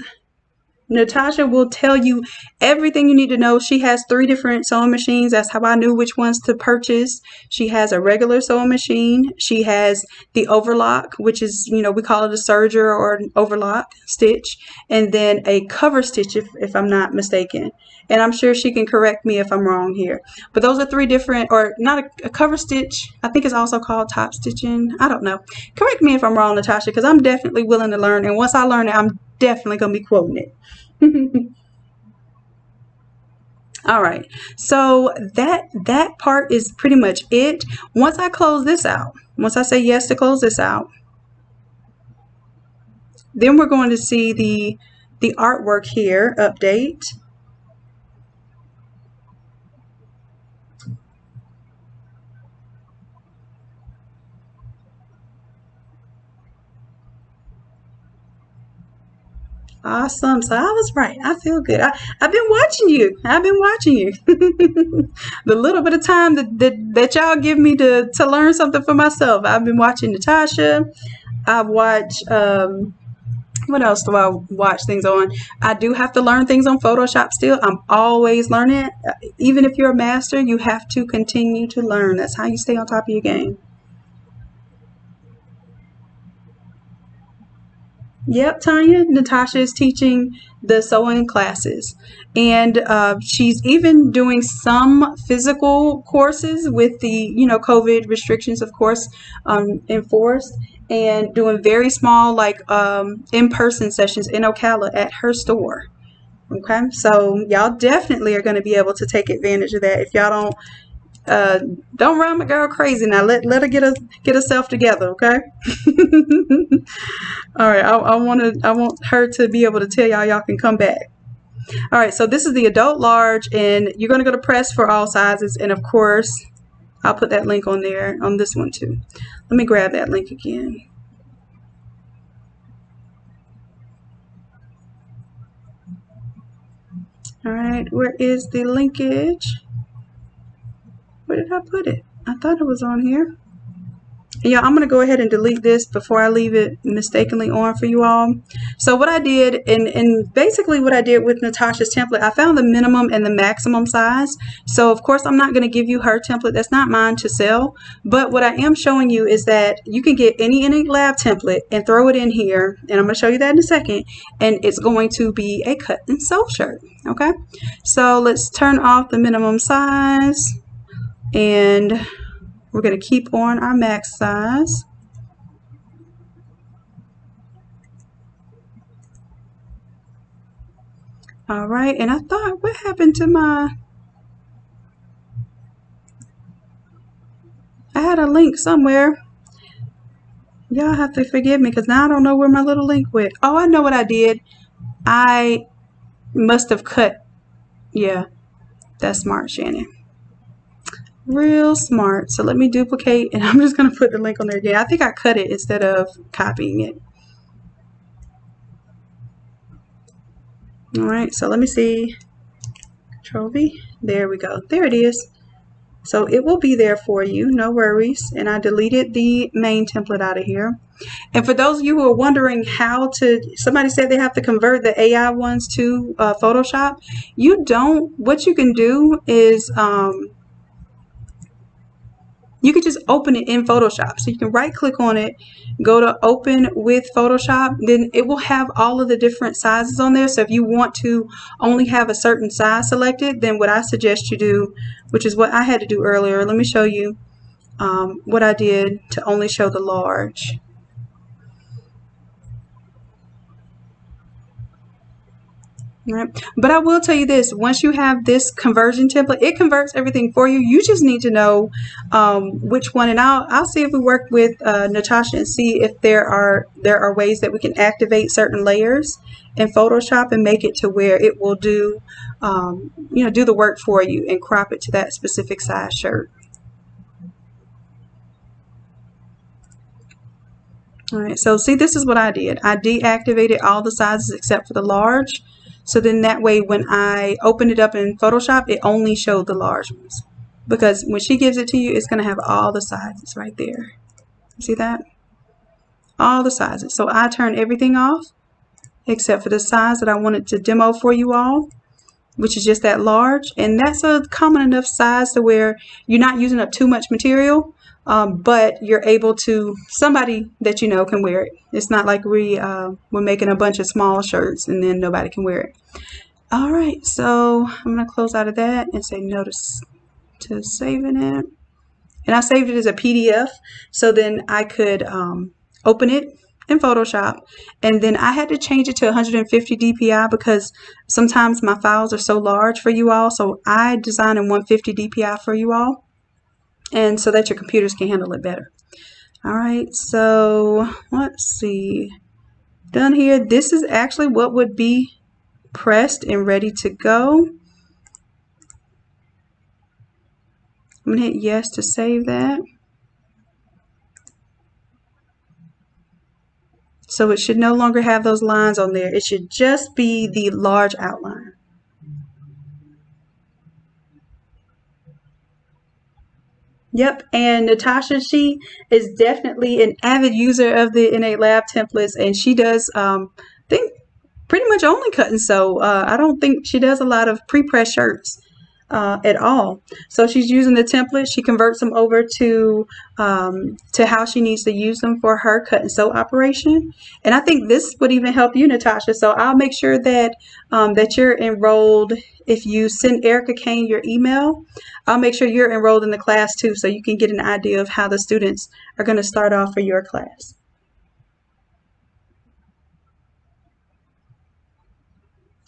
Natasha will tell you everything you need to know. She has 3 different sewing machines. That's how I knew which ones to purchase. She has a regular sewing machine. She has the overlock, which is, we call it a serger or an overlock stitch, and then a cover stitch if I'm not mistaken. And I'm sure she can correct me if I'm wrong here. But those are 3 different, or not a cover stitch. I think it's also called top stitching. I don't know. Correct me if I'm wrong, Natasha, because I'm definitely willing to learn. And once I learn it, I'm definitely going to be quoting it. All right, so that part is pretty much it. Once I close this out, once I say yes to close this out, then we're going to see the artwork here update. Awesome. So I was right. I feel good. I've been watching you. The little bit of time that y'all give me to learn something for myself. I've been watching Natasha. I've watched, what else do I watch things on? I do have to learn things on Photoshop still. I'm always learning. Even if you're a master, you have to continue to learn. That's how you stay on top of your game. Yep, Tanya. Natasha is teaching the sewing classes, and she's even doing some physical courses with the COVID restrictions, of course, enforced, and doing very small like in-person sessions in Ocala at her store. Okay, so y'all definitely are going to be able to take advantage of that. If y'all don't run my girl crazy now. Let her get herself together, okay? All right, I want her to be able to tell y'all can come back. All right, so this is the adult large, and you're gonna go to press for all sizes, and of course, I'll put that link on there on this one too. Let me grab that link again. All right, where is the linkage? Where did I put it? I thought it was on here. Yeah, I'm going to go ahead and delete this before I leave it mistakenly on for you all. So what I did, and basically what I did with Natasha's template, I found the minimum and the maximum size. So of course I'm not going to give you her template. That's not mine to sell. But what I am showing you is that you can get any Innate Lab template and throw it in here. And I'm going to show you that in a second. And it's going to be a cut and sew shirt. Okay. So let's turn off the minimum size. And we're going to keep on our max size. All right, and I thought, what happened to my, I had a link somewhere. Y'all have to forgive me because now I don't know where my little link went. Oh, I know what I did. I must have cut. Yeah, that's smart, Shannon. Real smart. So let me duplicate, and I'm just going to put the link on there again. I think I cut it instead of copying it. All right, so let me see. Control V. There we go. There it is. So it will be there for you, no worries. And I deleted the main template out of here. And for those of you who are wondering how to, somebody said they have to convert the AI ones to Photoshop. You don't. What you can do is you can just open it in Photoshop. So you can right click on it, go to open with Photoshop, then it will have all of the different sizes on there. So if you want to only have a certain size selected, then what I suggest you do, which is what I had to do earlier, let me show you what I did to only show the large. Right. But I will tell you this, once you have this conversion template, it converts everything for you. You just need to know which one, and I'll see if we work with Natasha and see if there are ways that we can activate certain layers in Photoshop and make it to where it will do do the work for you and crop it to that specific size shirt. All right, so see, this is what I did. I deactivated all the sizes except for the large. So then that way when I open it up in Photoshop, it only showed the large ones. Because when she gives it to you, it's going to have all the sizes right there. See that? All the sizes. So I turned everything off except for the size that I wanted to demo for you all, which is just that large. And that's a common enough size to where you're not using up too much material. But you're able to, somebody that you know can wear it. It's not like we're making a bunch of small shirts and then nobody can wear it. All right, so I'm going to close out of that and say no to saving it. And I saved it as a PDF, so then I could open it in Photoshop. And then I had to change it to 150 DPI because sometimes my files are so large for you all. So I designed in 150 DPI for you all, and so that your computers can handle it better. All right, so let's see. Done here. This is actually what would be pressed and ready to go. I'm gonna hit yes to save that. So it should no longer have those lines on there. It should just be the large outline. Yep, and Natasha, she is definitely an avid user of the Innate Lab templates, and she does think pretty much only cut and sew. I don't think she does a lot of pre-press shirts at all. So she's using the template. She converts them over to how she needs to use them for her cut and sew operation. And I think this would even help you, Natasha. So I'll make sure that that you're enrolled. If you send Erica Kane your email, I'll make sure you're enrolled in the class too, so you can get an idea of how the students are going to start off for your class.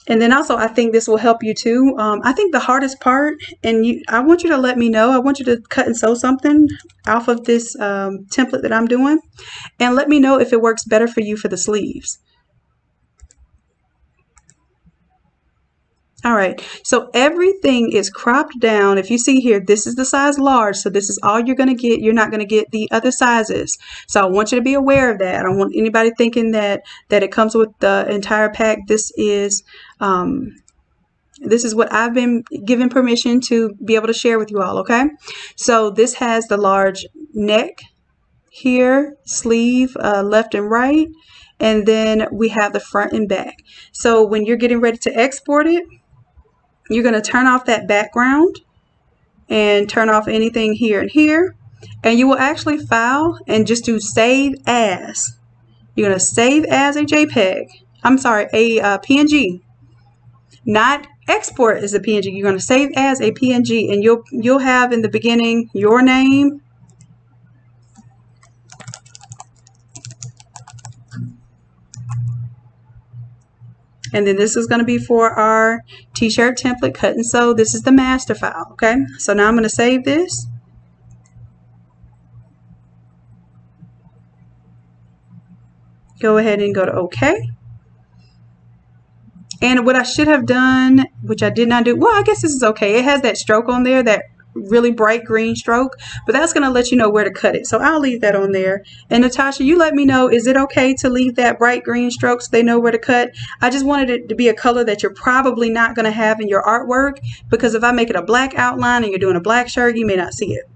And then also, I think this will help you too. I think the hardest part, and I want you to let me know, I want you to cut and sew something off of this template that I'm doing, and let me know if it works better for you for the sleeves. All right, so everything is cropped down. If you see here, this is the size large, so this is all you're going to get. You're not going to get the other sizes. So I want you to be aware of that. I don't want anybody thinking that it comes with the entire pack. This is what I've been given permission to be able to share with you all, okay? So this has the large neck here, sleeve, left and right, and then we have the front and back. So when you're getting ready to export it, you're going to turn off that background and turn off anything here and here, and you will actually file and just do save as. You're going to save as a JPEG. I'm sorry, a PNG. Not export as a PNG. You're going to save as a PNG, and you'll have in the beginning your name, and then this is going to be for our t-shirt template cut and sew. This is the master file. Okay, so now I'm going to save this. Go ahead and go to OK. And what I should have done, which I did not do, well, I guess this is okay. It has that stroke on there, that really bright green stroke, but that's going to let you know where to cut it. So I'll leave that on there. And Natasha, you let me know, is it okay to leave that bright green stroke so they know where to cut? I just wanted it to be a color that you're probably not going to have in your artwork, because if I make it a black outline and you're doing a black shirt, you may not see it.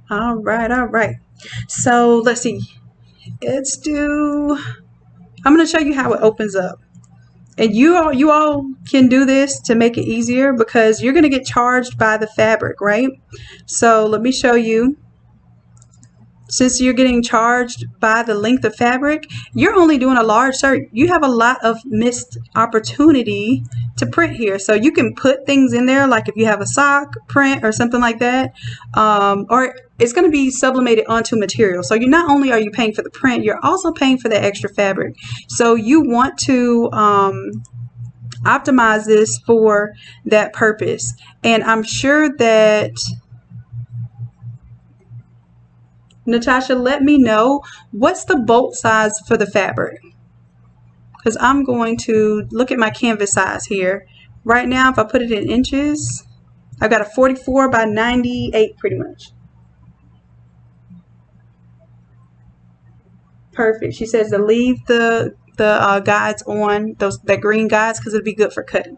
All right. So let's see. I'm going to show you how it opens up. And you all can do this to make it easier, because you're going to get charged by the fabric, right? So let me show you. Since you're getting charged by the length of fabric, you're only doing a large shirt. You have a lot of missed opportunity to print here. So you can put things in there, like if you have a sock print or something like that, or it's going to be sublimated onto material. So you not only are you paying for the print, you're also paying for the extra fabric. So you want to optimize this for that purpose. And I'm sure that Natasha, let me know, what's the bolt size for the fabric? Because I'm going to look at my canvas size here. Right now, if I put it in inches, I've got a 44 by 98 pretty much. Perfect. She says to leave the guides on, that green guides, because it'll be good for cutting.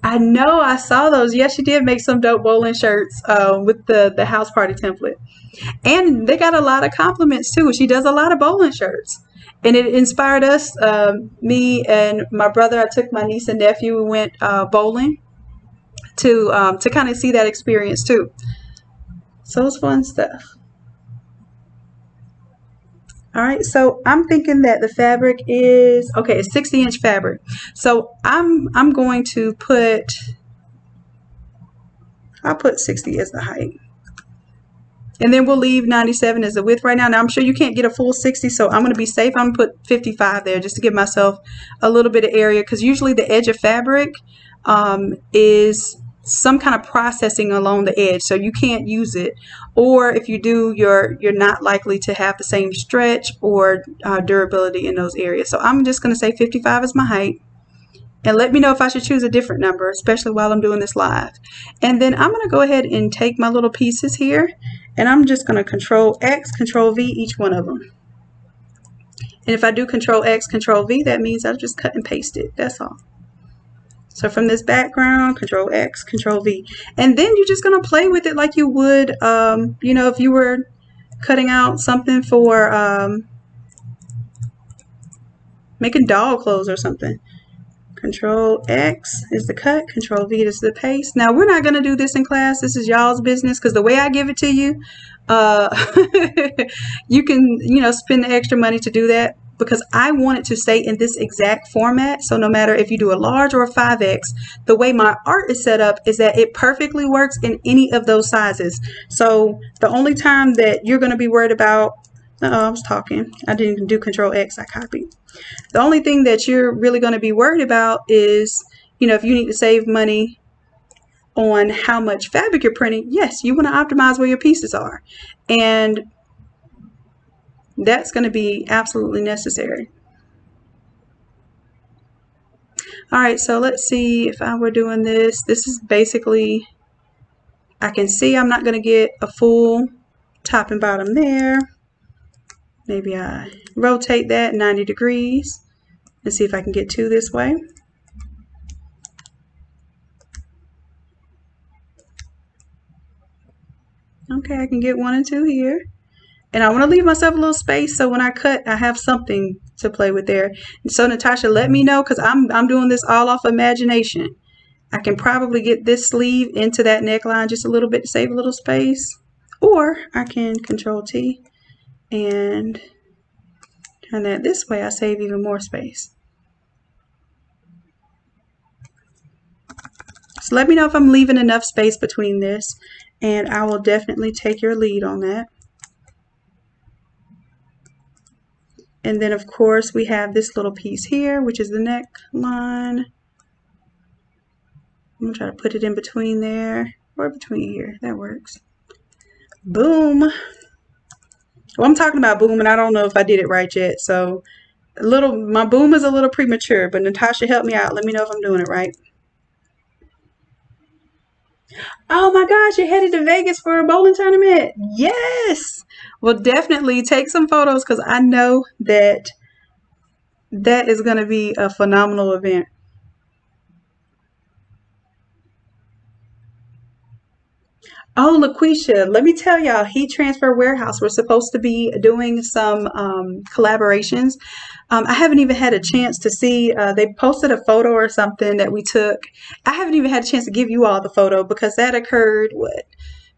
I know, I saw those. Yes, she did make some dope bowling shirts with the house party template. And they got a lot of compliments too. She does a lot of bowling shirts. And it inspired us, me and my brother. I took my niece and nephew. We went bowling to kind of see that experience too. So it's fun stuff. All right, so I'm thinking that the fabric is, okay, it's 60-inch fabric. So I'm going to I'll put 60 as the height. And then we'll leave 97 as the width right now. Now, I'm sure you can't get a full 60, so I'm going to be safe. I'm going to put 55 there just to give myself a little bit of area, because usually the edge of fabric is some kind of processing along the edge, so you can't use it. Or if you do, you're not likely to have the same stretch or durability in those areas. So I'm just going to say 55 is my height. And let me know if I should choose a different number, especially while I'm doing this live. And then I'm going to go ahead and take my little pieces here, and I'm just going to Control X, Control V each one of them. And if I do Control X, Control V, that means I'll just cut and paste it. That's all. So from this background, Control X, Control V. And then you're just going to play with it like you would, you know, if you were cutting out something for making doll clothes or something. Control X is the cut, Control V is the paste. Now, we're not going to do this in class. This is y'all's business, because the way I give it to you, you can, you know, spend the extra money to do that, because I want it to stay in this exact format. So no matter if you do a large or a 5X, the way my art is set up is that it perfectly works in any of those sizes. So the only time that you're going to be worried about, I was talking, I didn't do Control X, I copied. The only thing that you're really going to be worried about is, you know, if you need to save money on how much fabric you're printing, yes, you want to optimize where your pieces are. And that's going to be absolutely necessary. All right, so let's see if I were doing this. This is basically I can see I'm not going to get a full top and bottom there. Maybe I rotate that 90 degrees and see if I can get two this way. Okay, I can get one and two here. And I want to leave myself a little space so when I cut, I have something to play with there. And so Natasha, let me know, because I'm doing this all off imagination. I can probably get this sleeve into that neckline just a little bit to save a little space. Or I can Control T and turn that this way. I save even more space. So let me know if I'm leaving enough space between this, and I will definitely take your lead on that. And then of course we have this little piece here, which is the neckline. I'm gonna try to put it in between there, or between here. That works. Boom. Well, I'm talking about boom, and I don't know if I did it right yet. So my boom is a little premature, but Natasha, help me out. Let me know if I'm doing it right. Oh my gosh, you're headed to Vegas for a bowling tournament. Yes. Well, definitely take some photos, because I know that is going to be a phenomenal event. Oh, LaQuisha, let me tell y'all, Heat Transfer Warehouse, we're supposed to be doing some collaborations. I haven't even had a chance to see, they posted a photo or something that we took. I haven't even had a chance to give you all the photo, because that occurred,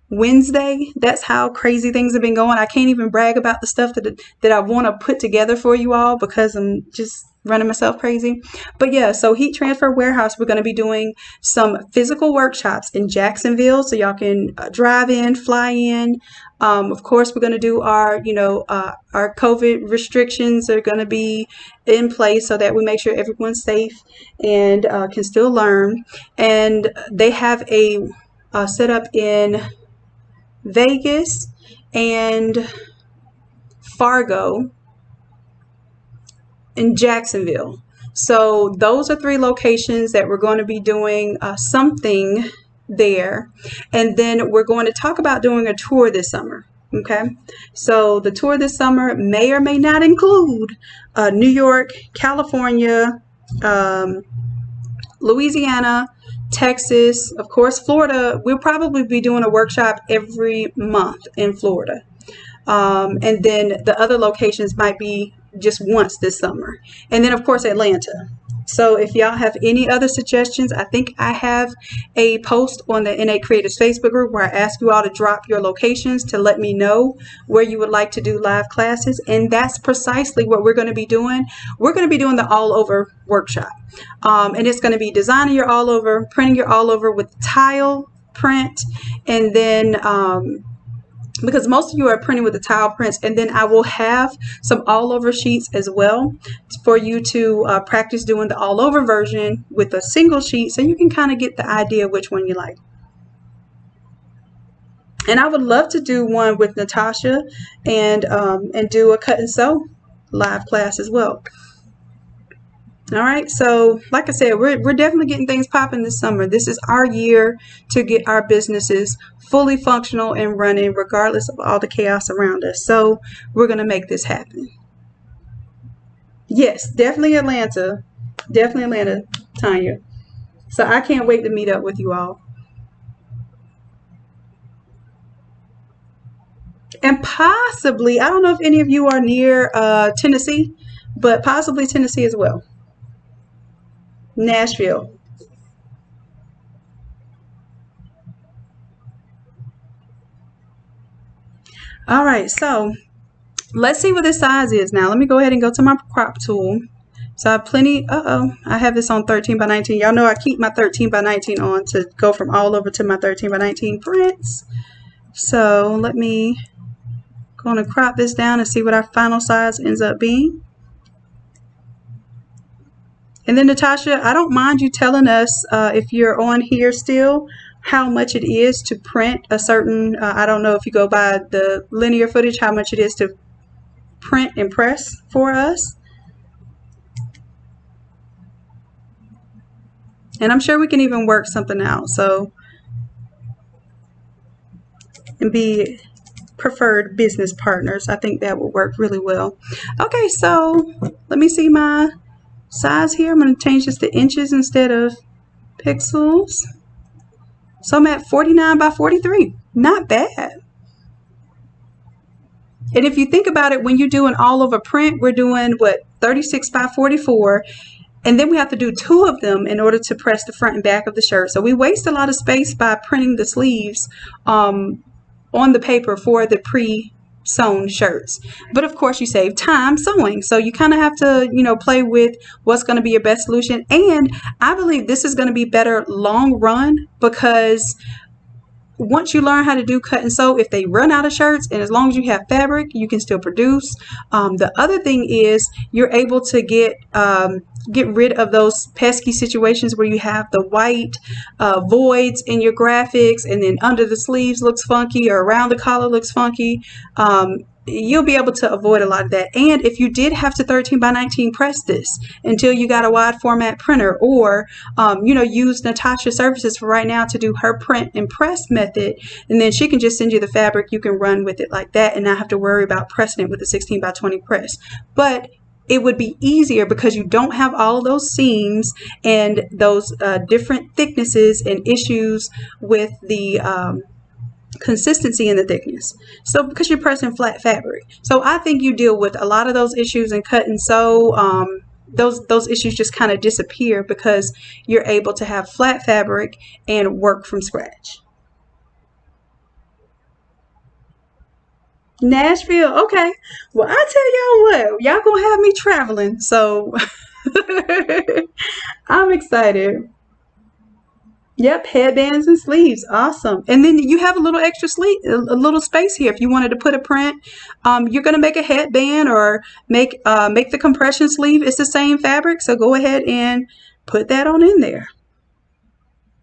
Wednesday. That's how crazy things have been going. I can't even brag about the stuff that I want to put together for you all, because I'm just running myself crazy. But yeah, so Heat Transfer Warehouse, we're going to be doing some physical workshops in Jacksonville, so y'all can drive in, fly in. Of course, we're going to do our COVID restrictions are going to be in place so that we make sure everyone's safe and can still learn. And they have a setup in Vegas and Fargo in Jacksonville. So those are three locations that we're going to be doing something there. And then we're going to talk about doing a tour this summer. Okay, so the tour this summer may or may not include New York, California, Louisiana, Texas, of course, Florida. We'll probably be doing a workshop every month in Florida. And then the other locations might be just once this summer. And then, of course, Atlanta. So if y'all have any other suggestions, I think I have a post on the Innate Creatives Facebook group where I ask you all to drop your locations to let me know where you would like to do live classes. And that's precisely what we're going to be doing. We're going to be doing the all over workshop. And it's going to be designing your all over, printing your all over with tile print, and then because most of you are printing with the tile prints, and then I will have some all over sheets as well for you to practice doing the all over version with a single sheet, so you can kind of get the idea which one you like. And I would love to do one with Natasha and do a cut and sew live class as well. All right, so like I said, we're definitely getting things popping this summer. This is our year to get our businesses fully functional and running, regardless of all the chaos around us. So we're going to make this happen. Yes, definitely Atlanta. Definitely Atlanta, Tanya. So I can't wait to meet up with you all. And possibly, I don't know if any of you are near Tennessee, but possibly Tennessee as well. Nashville. All right, so let's see what this size is now. Let me go ahead and go to my crop tool. So I have plenty. I have this on 13 by 19. Y'all know I keep my 13 by 19 on to go from all over to my 13 by 19 prints. So let me go and crop this down and see what our final size ends up being. And then Natasha, I don't mind you telling us if you're on here still, how much it is to print a certain, I don't know if you go by the linear footage, how much it is to print and press for us. And I'm sure we can even work something out. So and be preferred business partners. I think that will work really well. Okay, so let me see my size here. I'm going to change this to inches instead of pixels. So I'm at 49 by 43. Not bad. And if you think about it, when you're doing all over print, we're doing what, 36 by 44. And then we have to do 2 of them in order to press the front and back of the shirt. So we waste a lot of space by printing the sleeves on the paper for the pre-sewn shirts. But of course you save time sewing. So you kind of have to, play with what's going to be your best solution. And I believe this is going to be better long run, because once you learn how to do cut and sew, if they run out of shirts, and as long as you have fabric, you can still produce. The other thing is you're able to get rid of those pesky situations where you have the white voids in your graphics, and then under the sleeves looks funky, or around the collar looks funky. You'll be able to avoid a lot of that. And if you did have to 13 by 19 press this until you got a wide format printer, or use Natasha's services for right now to do her print and press method, and then she can just send you the fabric, you can run with it like that and not have to worry about pressing it with a 16 by 20 press. But it would be easier because you don't have all of those seams and those different thicknesses and issues with the consistency and the thickness. So because you're pressing flat fabric. So I think you deal with a lot of those issues in cut and sew. Those issues just kind of disappear because you're able to have flat fabric and work from scratch. Nashville, okay. Well, I tell y'all what, y'all gonna have me traveling, so I'm excited. Yep, headbands and sleeves, awesome. And then you have a little extra sleeve, a little space here if you wanted to put a print. You're gonna make a headband or make the compression sleeve. It's the same fabric, so go ahead and put that on in there.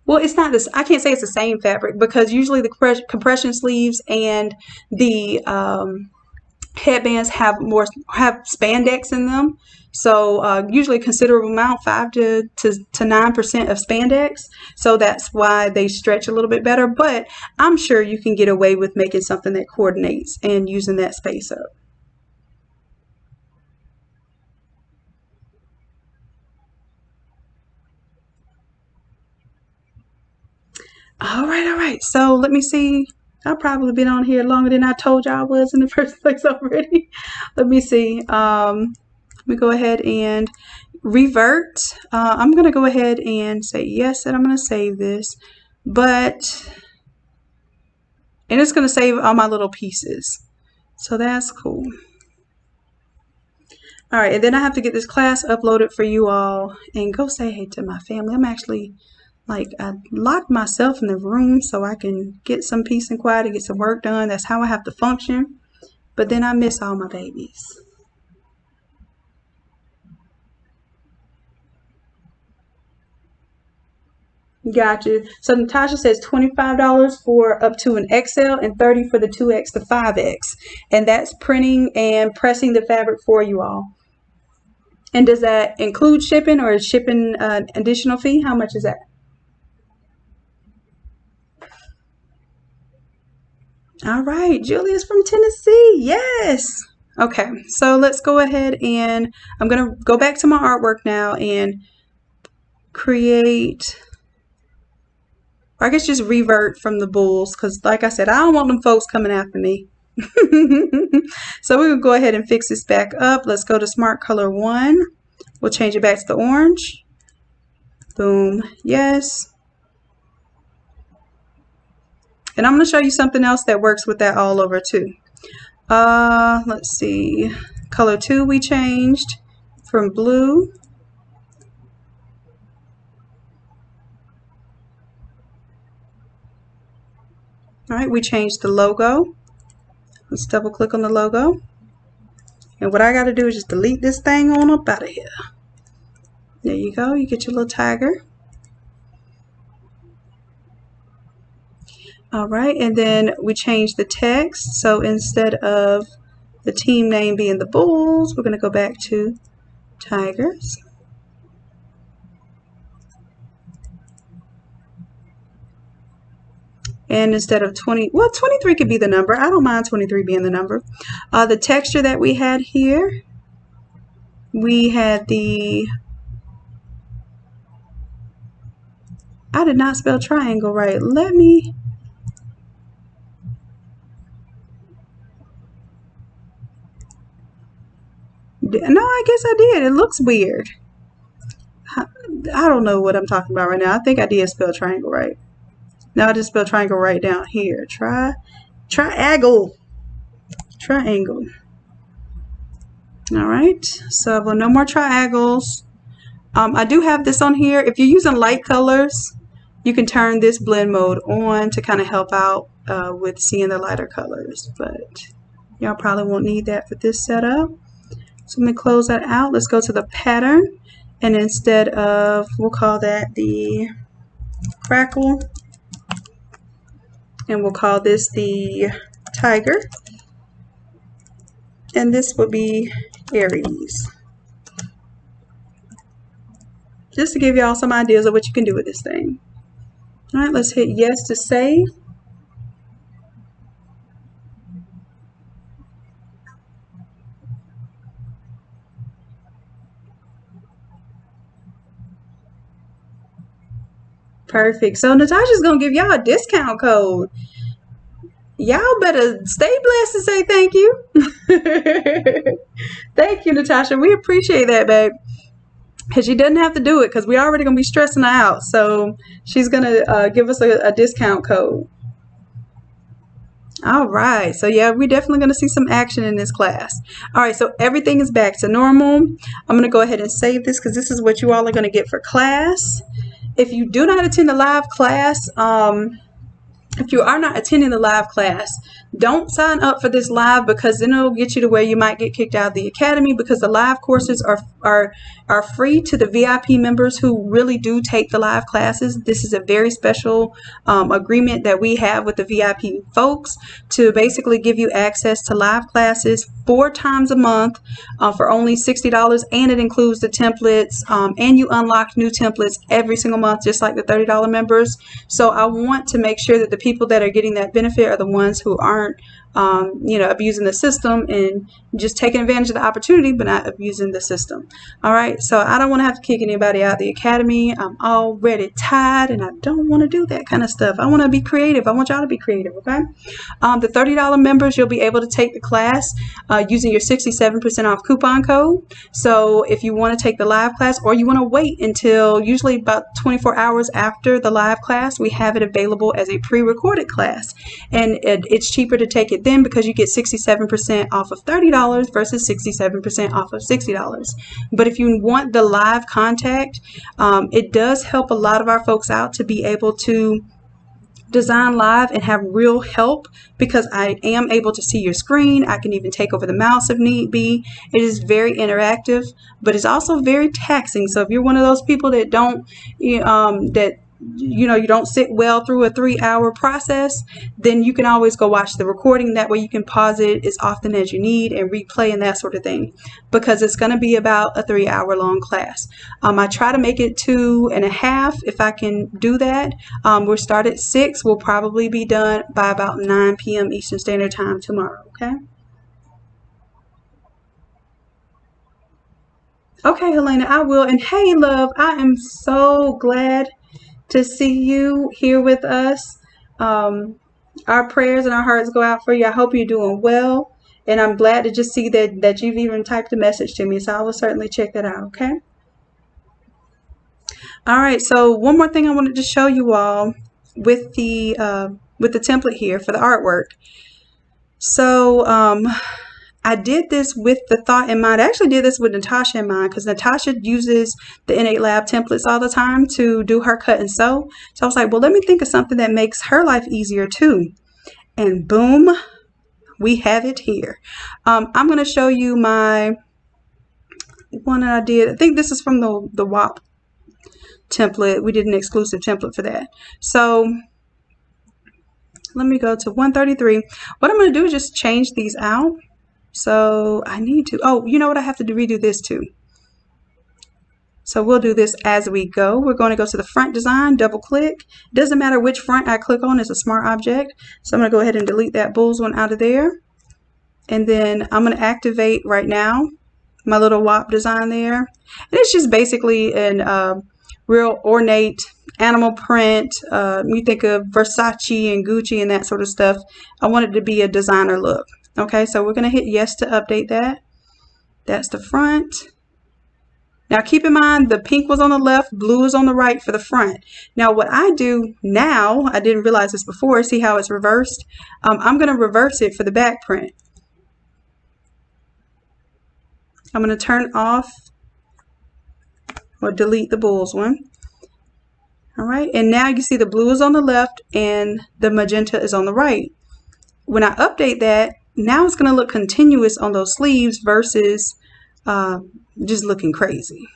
Well, it's not this. I can't say it's the same fabric, because usually the compression sleeves and the headbands have spandex in them. So usually a considerable amount, 5 to 9% of spandex. So that's why they stretch a little bit better. But I'm sure you can get away with making something that coordinates and using that space up. All right. So let me see. I've probably been on here longer than I told y'all I was in the first place already. Let me see. Let me go ahead and revert. I'm going to go ahead and say yes, and I'm going to save this. And it's going to save all my little pieces. So that's cool. All right, and then I have to get this class uploaded for you all and go say hey to my family. I'm actually... I locked myself in the room so I can get some peace and quiet and get some work done. That's how I have to function. But then I miss all my babies. Gotcha. So Natasha says $25 for up to an XL and $30 for the 2X to 5X. And that's printing and pressing the fabric for you all. And does that include shipping, or is shipping an additional fee? How much is that? All right, Julia's from Tennessee. Yes. Okay, so let's go ahead and I'm going to go back to my artwork now and create, or I guess just revert from the bulls, because like I said, I don't want them folks coming after me. So we're going to go ahead and fix this back up. Let's go to Smart Color 1. We'll change it back to the orange. Boom. Yes. And I'm going to show you something else that works with that all over too. Let's see. Color 2 we changed from blue. All right, we changed the logo. Let's double click on the logo. And what I got to do is just delete this thing on up out of here. There you go. You get your little tiger. All right, and then we changed the text. So instead of the team name being the Bulls, we're going to go back to Tigers. And instead of 20, well, 23 could be the number. I don't mind 23 being the number. The texture that we had here, we had the, I did not spell triangle right. Let me, no, I guess I did. It looks weird. I don't know what I'm talking about right now. I think I did spell triangle right. Now I just spelled triangle right down here. Triangle. All right. So well, no more triangles. I do have this on here. If you're using light colors, you can turn this blend mode on to kind of help out with seeing the lighter colors. But y'all probably won't need that for this setup. So let me close that out. Let's go to the pattern. And instead of, we'll call that the crackle. And we'll call this the tiger. And this will be Aries. Just to give y'all some ideas of what you can do with this thing. All right, let's hit yes to save. Perfect. So Natasha's going to give y'all a discount code. Y'all better stay blessed and say thank you. Thank you, Natasha. We appreciate that, babe. Because she doesn't have to do it because we're already going to be stressing her out. So she's going to give us a discount code. All right. So yeah, we're definitely going to see some action in this class. All right. So everything is back to normal. I'm going to go ahead and save this because this is what you all are going to get for class. If you do not attend the live class, if you are not attending the live class, don't sign up for this live because then it'll get you to where you might get kicked out of the academy, because the live courses are free to the VIP members who really do take the live classes. This is a very special agreement that we have with the VIP folks to basically give you access to live classes 4 times a month for only $60, and it includes the templates, and you unlock new templates every single month, just like the $30 members. So I want to make sure that the people that are getting that benefit are the ones who aren't abusing the system and just taking advantage of the opportunity but not abusing the system. All right, so I don't want to have to kick anybody out of the academy. I'm already tired and I don't want to do that kind of stuff. I want to be creative. I want y'all to be creative. Okay, the $30 members, you'll be able to take the class using your 67% off coupon code. So if you want to take the live class, or you want to wait until usually about 24 hours after the live class, we have it available as a pre-recorded class, and it's cheaper to take it then because you get 67% off of $30 versus 67% off of $60. But if you want the live contact, it does help a lot of our folks out to be able to design live and have real help, because I am able to see your screen. I can even take over the mouse if need be. It is very interactive, but it's also very taxing. So if you're one of those people that you don't sit well through a 3-hour process, then you can always go watch the recording. That way you can pause it as often as you need and replay and that sort of thing, because it's going to be about a 3-hour long class. I try to make it 2.5 if I can do that. We'll start at 6. We'll probably be done by about 9 p.m. Eastern Standard Time tomorrow. Okay, Helena, I will. And hey, love, I am so glad to see you here with us. Our prayers and our hearts go out for you. I hope you're doing well, and I'm glad to just see that you've even typed a message to me, so I will certainly check that out. Okay. All right, so one more thing I wanted to show you all with the template here for the artwork. So I did this with the thought in mind. I actually did this with Natasha in mind, because Natasha uses the Innate Lab templates all the time to do her cut and sew. So I was like, well, let me think of something that makes her life easier too. And boom, we have it here. I'm going to show you my one that I did. I think this is from the WAP template. We did an exclusive template for that. So let me go to 133. What I'm going to do is just change these out. So I need to, oh, you know what? I have to redo this too. So we'll do this as we go. We're going to go to the front design, double click. Doesn't matter which front I click on, it's a smart object. So I'm going to go ahead and delete that bulls one out of there. And then I'm going to activate right now my little WAP design there. And it's just basically an real ornate animal print. You think of Versace and Gucci and that sort of stuff. I want it to be a designer look. Okay, so we're going to hit yes to update that. That's the front. Now keep in mind the pink was on the left, blue is on the right for the front. Now what I do now, I didn't realize this before, see how it's reversed? I'm going to reverse it for the back print. I'm going to turn off or delete the bulls one. All right, and now you see the blue is on the left and the magenta is on the right. When I update that, now it's going to look continuous on those sleeves versus just looking crazy.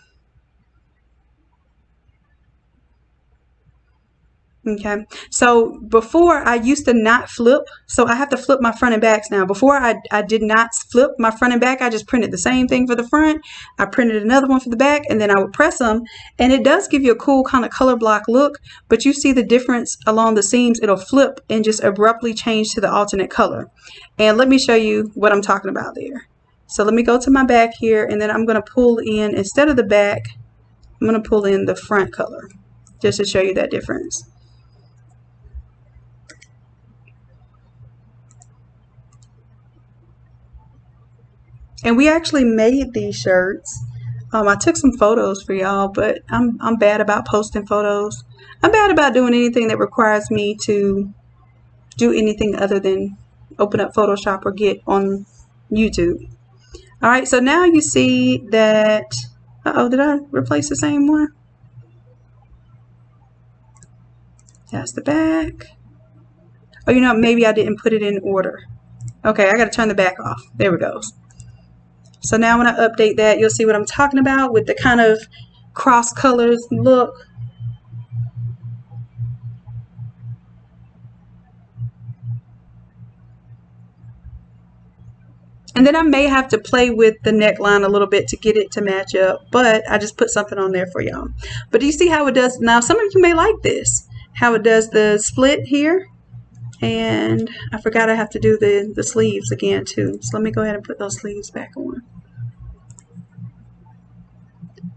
Okay, so before I used to not flip, so I have to flip my front and backs now. Before I did not flip my front and back, I just printed the same thing for the front. I printed another one for the back, and then I would press them, and it does give you a cool kind of color block look, but you see the difference along the seams. It'll flip and just abruptly change to the alternate color. And let me show you what I'm talking about there. So let me go to my back here, and then I'm going to pull in, instead of the back, I'm going to pull in the front color just to show you that difference. And we actually made these shirts. I took some photos for y'all, but I'm bad about posting photos. I'm bad about doing anything that requires me to do anything other than open up Photoshop or get on YouTube. All right, so now you see that, uh-oh, did I replace the same one? That's the back. Oh, you know, maybe I didn't put it in order. Okay, I got to turn the back off. There it goes. So now when I update that, you'll see what I'm talking about with the kind of cross colors look. And then I may have to play with the neckline a little bit to get it to match up, but I just put something on there for y'all. But do you see how it does? Now, some of you may like this, how it does the split here. And I forgot I have to do the sleeves again too. So let me go ahead and put those sleeves back on.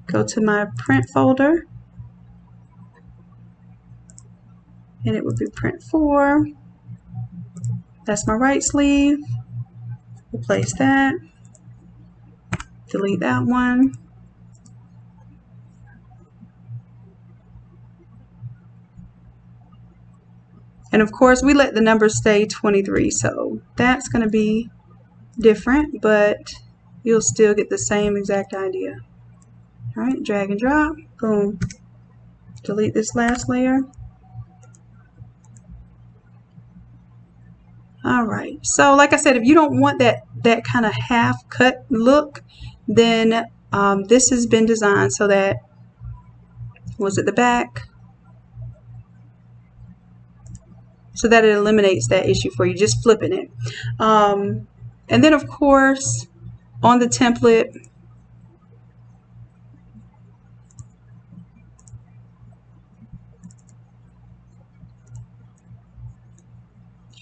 Go to my print folder, and it would be print 4. That's my right sleeve. Replace that. Delete that one. And of course, we let the numbers stay 23, so that's going to be different, but you'll still get the same exact idea. All right, drag and drop, boom. Delete this last layer. All right, so like I said, if you don't want that kind of half cut look, then this has been designed so that, was it the back? So that it eliminates that issue for you, just flipping it. And then of course, on the template,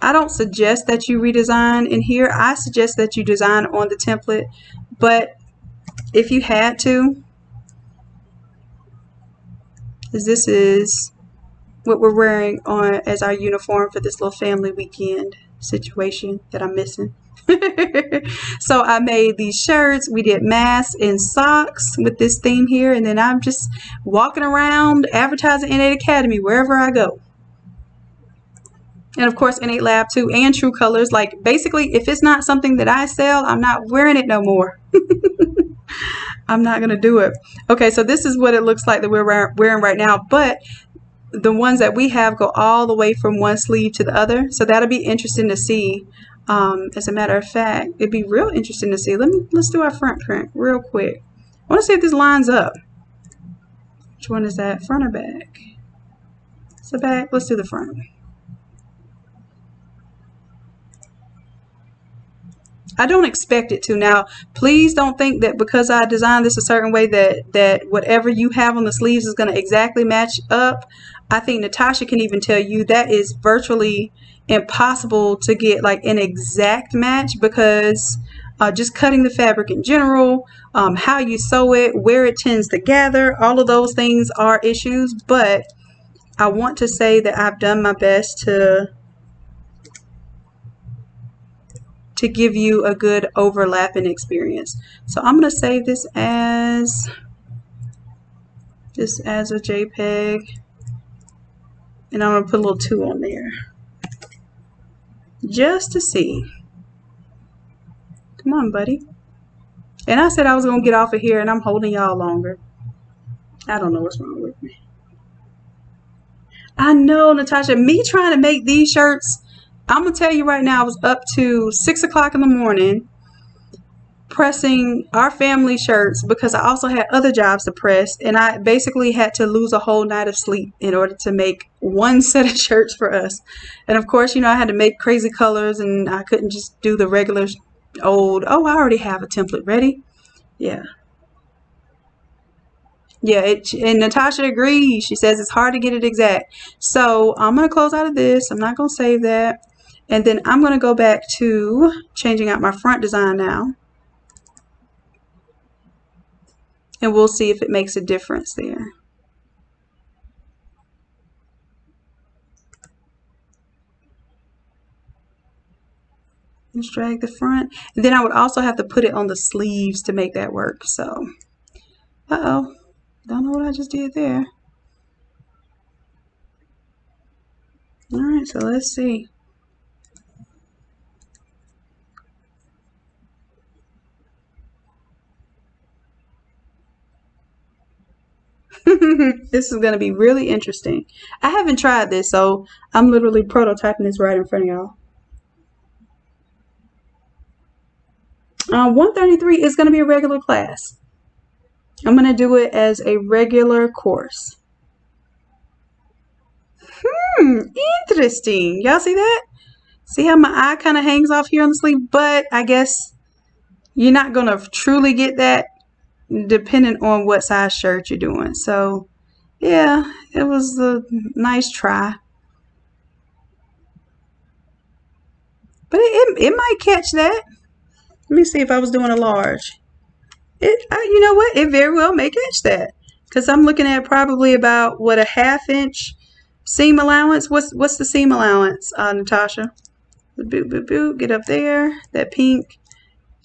I don't suggest that you redesign in here. I suggest that you design on the template, but if you had to, because this is what we're wearing on as our uniform for this little family weekend situation that I'm missing. So I made these shirts. We did masks and socks with this theme here, and then I'm just walking around advertising Innate Academy wherever I go. And of course Innate Lab too, and True Colors. Like basically, if it's not something that I sell, I'm not wearing it no more. I'm not gonna do it. Okay, so this is what it looks like that we're wearing right now, but the ones that we have go all the way from one sleeve to the other, so that'll be interesting to see. As a matter of fact, it'd be real interesting to see. Let's do our front print real quick. I want to see if this lines up. Which one is that, front or back? It's the back. Let's do the front. I don't expect it to. Now, please don't think that because I designed this a certain way that whatever you have on the sleeves is going to exactly match up. I think Natasha can even tell you that is virtually impossible to get like an exact match, because just cutting the fabric in general, how you sew it, where it tends to gather, all of those things are issues. But I want to say that I've done my best to give you a good overlapping experience. So I'm going to save this as a JPEG, and I'm going to put a little 2 on there just to see. Come on, buddy. And I said I was going to get off of here, and I'm holding y'all longer. I don't know what's wrong with me. I know, Natasha, me trying to make these shirts, I'm going to tell you right now, I was up to 6 o'clock in the morning pressing our family shirts because I also had other jobs to press, and I basically had to lose a whole night of sleep in order to make one set of shirts for us. And of course, you know, I had to make crazy colors, and I couldn't just do the regular old, oh, I already have a template ready. Yeah. Yeah, and Natasha agrees. She says it's hard to get it exact. So I'm going to close out of this. I'm not going to save that. And then I'm going to go back to changing out my front design now. And we'll see if it makes a difference there. Let's drag the front. And then I would also have to put it on the sleeves to make that work. So, uh-oh. Don't know what I just did there. All right, so let's see. This is going to be really interesting. I haven't tried this, so I'm literally prototyping this right in front of y'all. 133 is going to be a regular class. I'm going to do it as a regular course. Interesting. Y'all see that? See how my eye kind of hangs off here on the sleeve? But I guess you're not going to truly get that depending on what size shirt you're doing. So, yeah, it was a nice try. But it might catch that. Let me see if I was doing a large. You know what? It very well may catch that, because I'm looking at probably about what, a 1/2 inch seam allowance. What's the seam allowance, Natasha? Boop, boop, boop. Get up there. That pink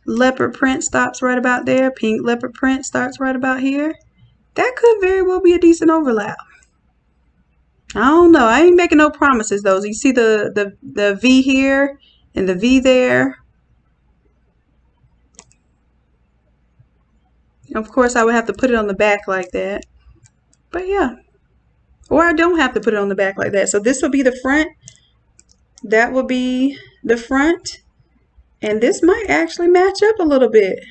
leopard print stops right about there. Pink leopard print starts right about here. That could very well be a decent overlap. I don't know. I ain't making no promises though. You see the V here and the V there. Of course, I would have to put it on the back like that. But yeah. Or I don't have to put it on the back like that. So this will be the front. That will be the front. And this might actually match up a little bit.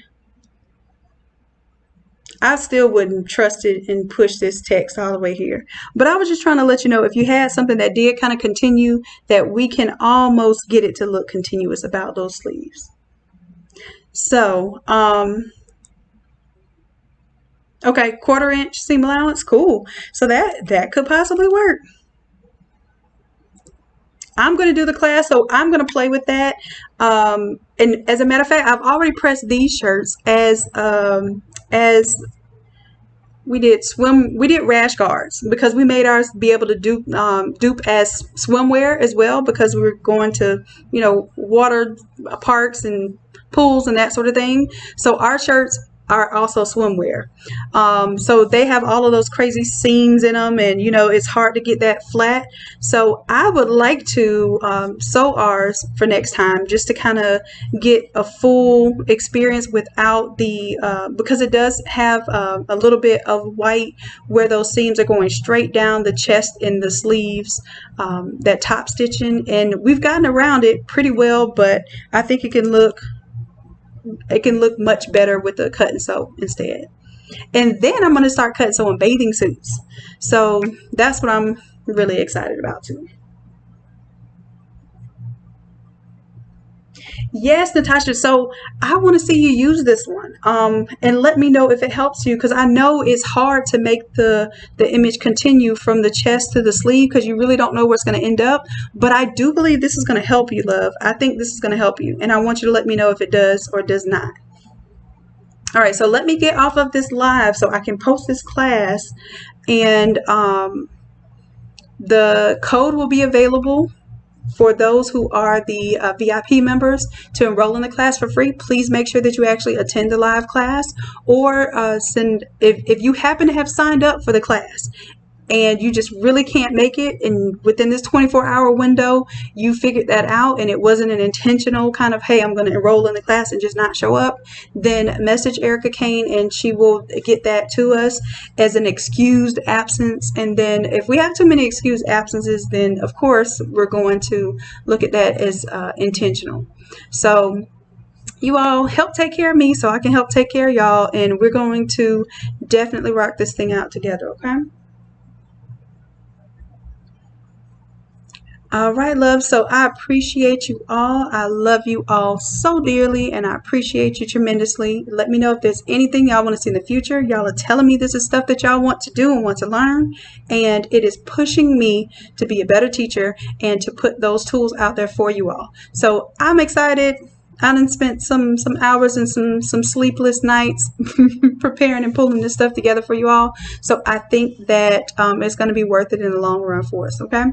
I still wouldn't trust it and push this text all the way here. But I was just trying to let you know, if you had something that did kind of continue, that we can almost get it to look continuous about those sleeves. So, okay, 1/4 inch seam allowance, cool. So that could possibly work. I'm going to do the class, so I'm going to play with that. And as a matter of fact, I've already pressed these shirts as we did rash guards, because we made ours be able to dupe as swimwear as well, because we were going to, you know, water parks and pools and that sort of thing. So our shirts are also swimwear. So they have all of those crazy seams in them, and you know, it's hard to get that flat. So I would like to sew ours for next time, just to kind of get a full experience without the because it does have a little bit of white where those seams are going straight down the chest and the sleeves, that top stitching, and we've gotten around it pretty well, but I think it can look much better with the cut and sew instead. And then I'm going to start cut and sewing bathing suits. So that's what I'm really excited about too. Yes, Natasha. So I want to see you use this one, and let me know if it helps you, because I know it's hard to make the image continue from the chest to the sleeve because you really don't know where it's going to end up. But I do believe this is going to help you, love. I think this is going to help you, and I want you to let me know if it does or does not. All right, so let me get off of this live so I can post this class, and the code will be available for those who are the VIP members to enroll in the class for free. Please make sure that you actually attend the live class, or if you happen to have signed up for the class and you just really can't make it, and within this 24-hour window you figured that out and it wasn't an intentional kind of, hey, I'm going to enroll in the class and just not show up, then message Erica Kane and she will get that to us as an excused absence. And then if we have too many excused absences, then of course we're going to look at that as intentional. So you all help take care of me so I can help take care of y'all, and we're going to definitely rock this thing out together, okay? All right, love. So I appreciate you all. I love you all so dearly, and I appreciate you tremendously. Let me know if there's anything y'all want to see in the future. Y'all are telling me this is stuff that y'all want to do and want to learn, and it is pushing me to be a better teacher and to put those tools out there for you all. So I'm excited. I done spent some hours and some sleepless nights preparing and pulling this stuff together for you all. So I think that it's going to be worth it in the long run for us, okay?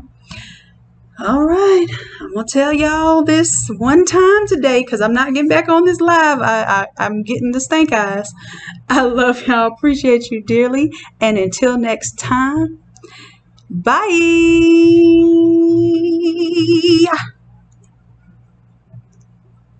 All right, I'm gonna tell y'all this one time today because I'm not getting back on this live. I'm getting the stank eyes. I love y'all, appreciate you dearly, and until next time, bye.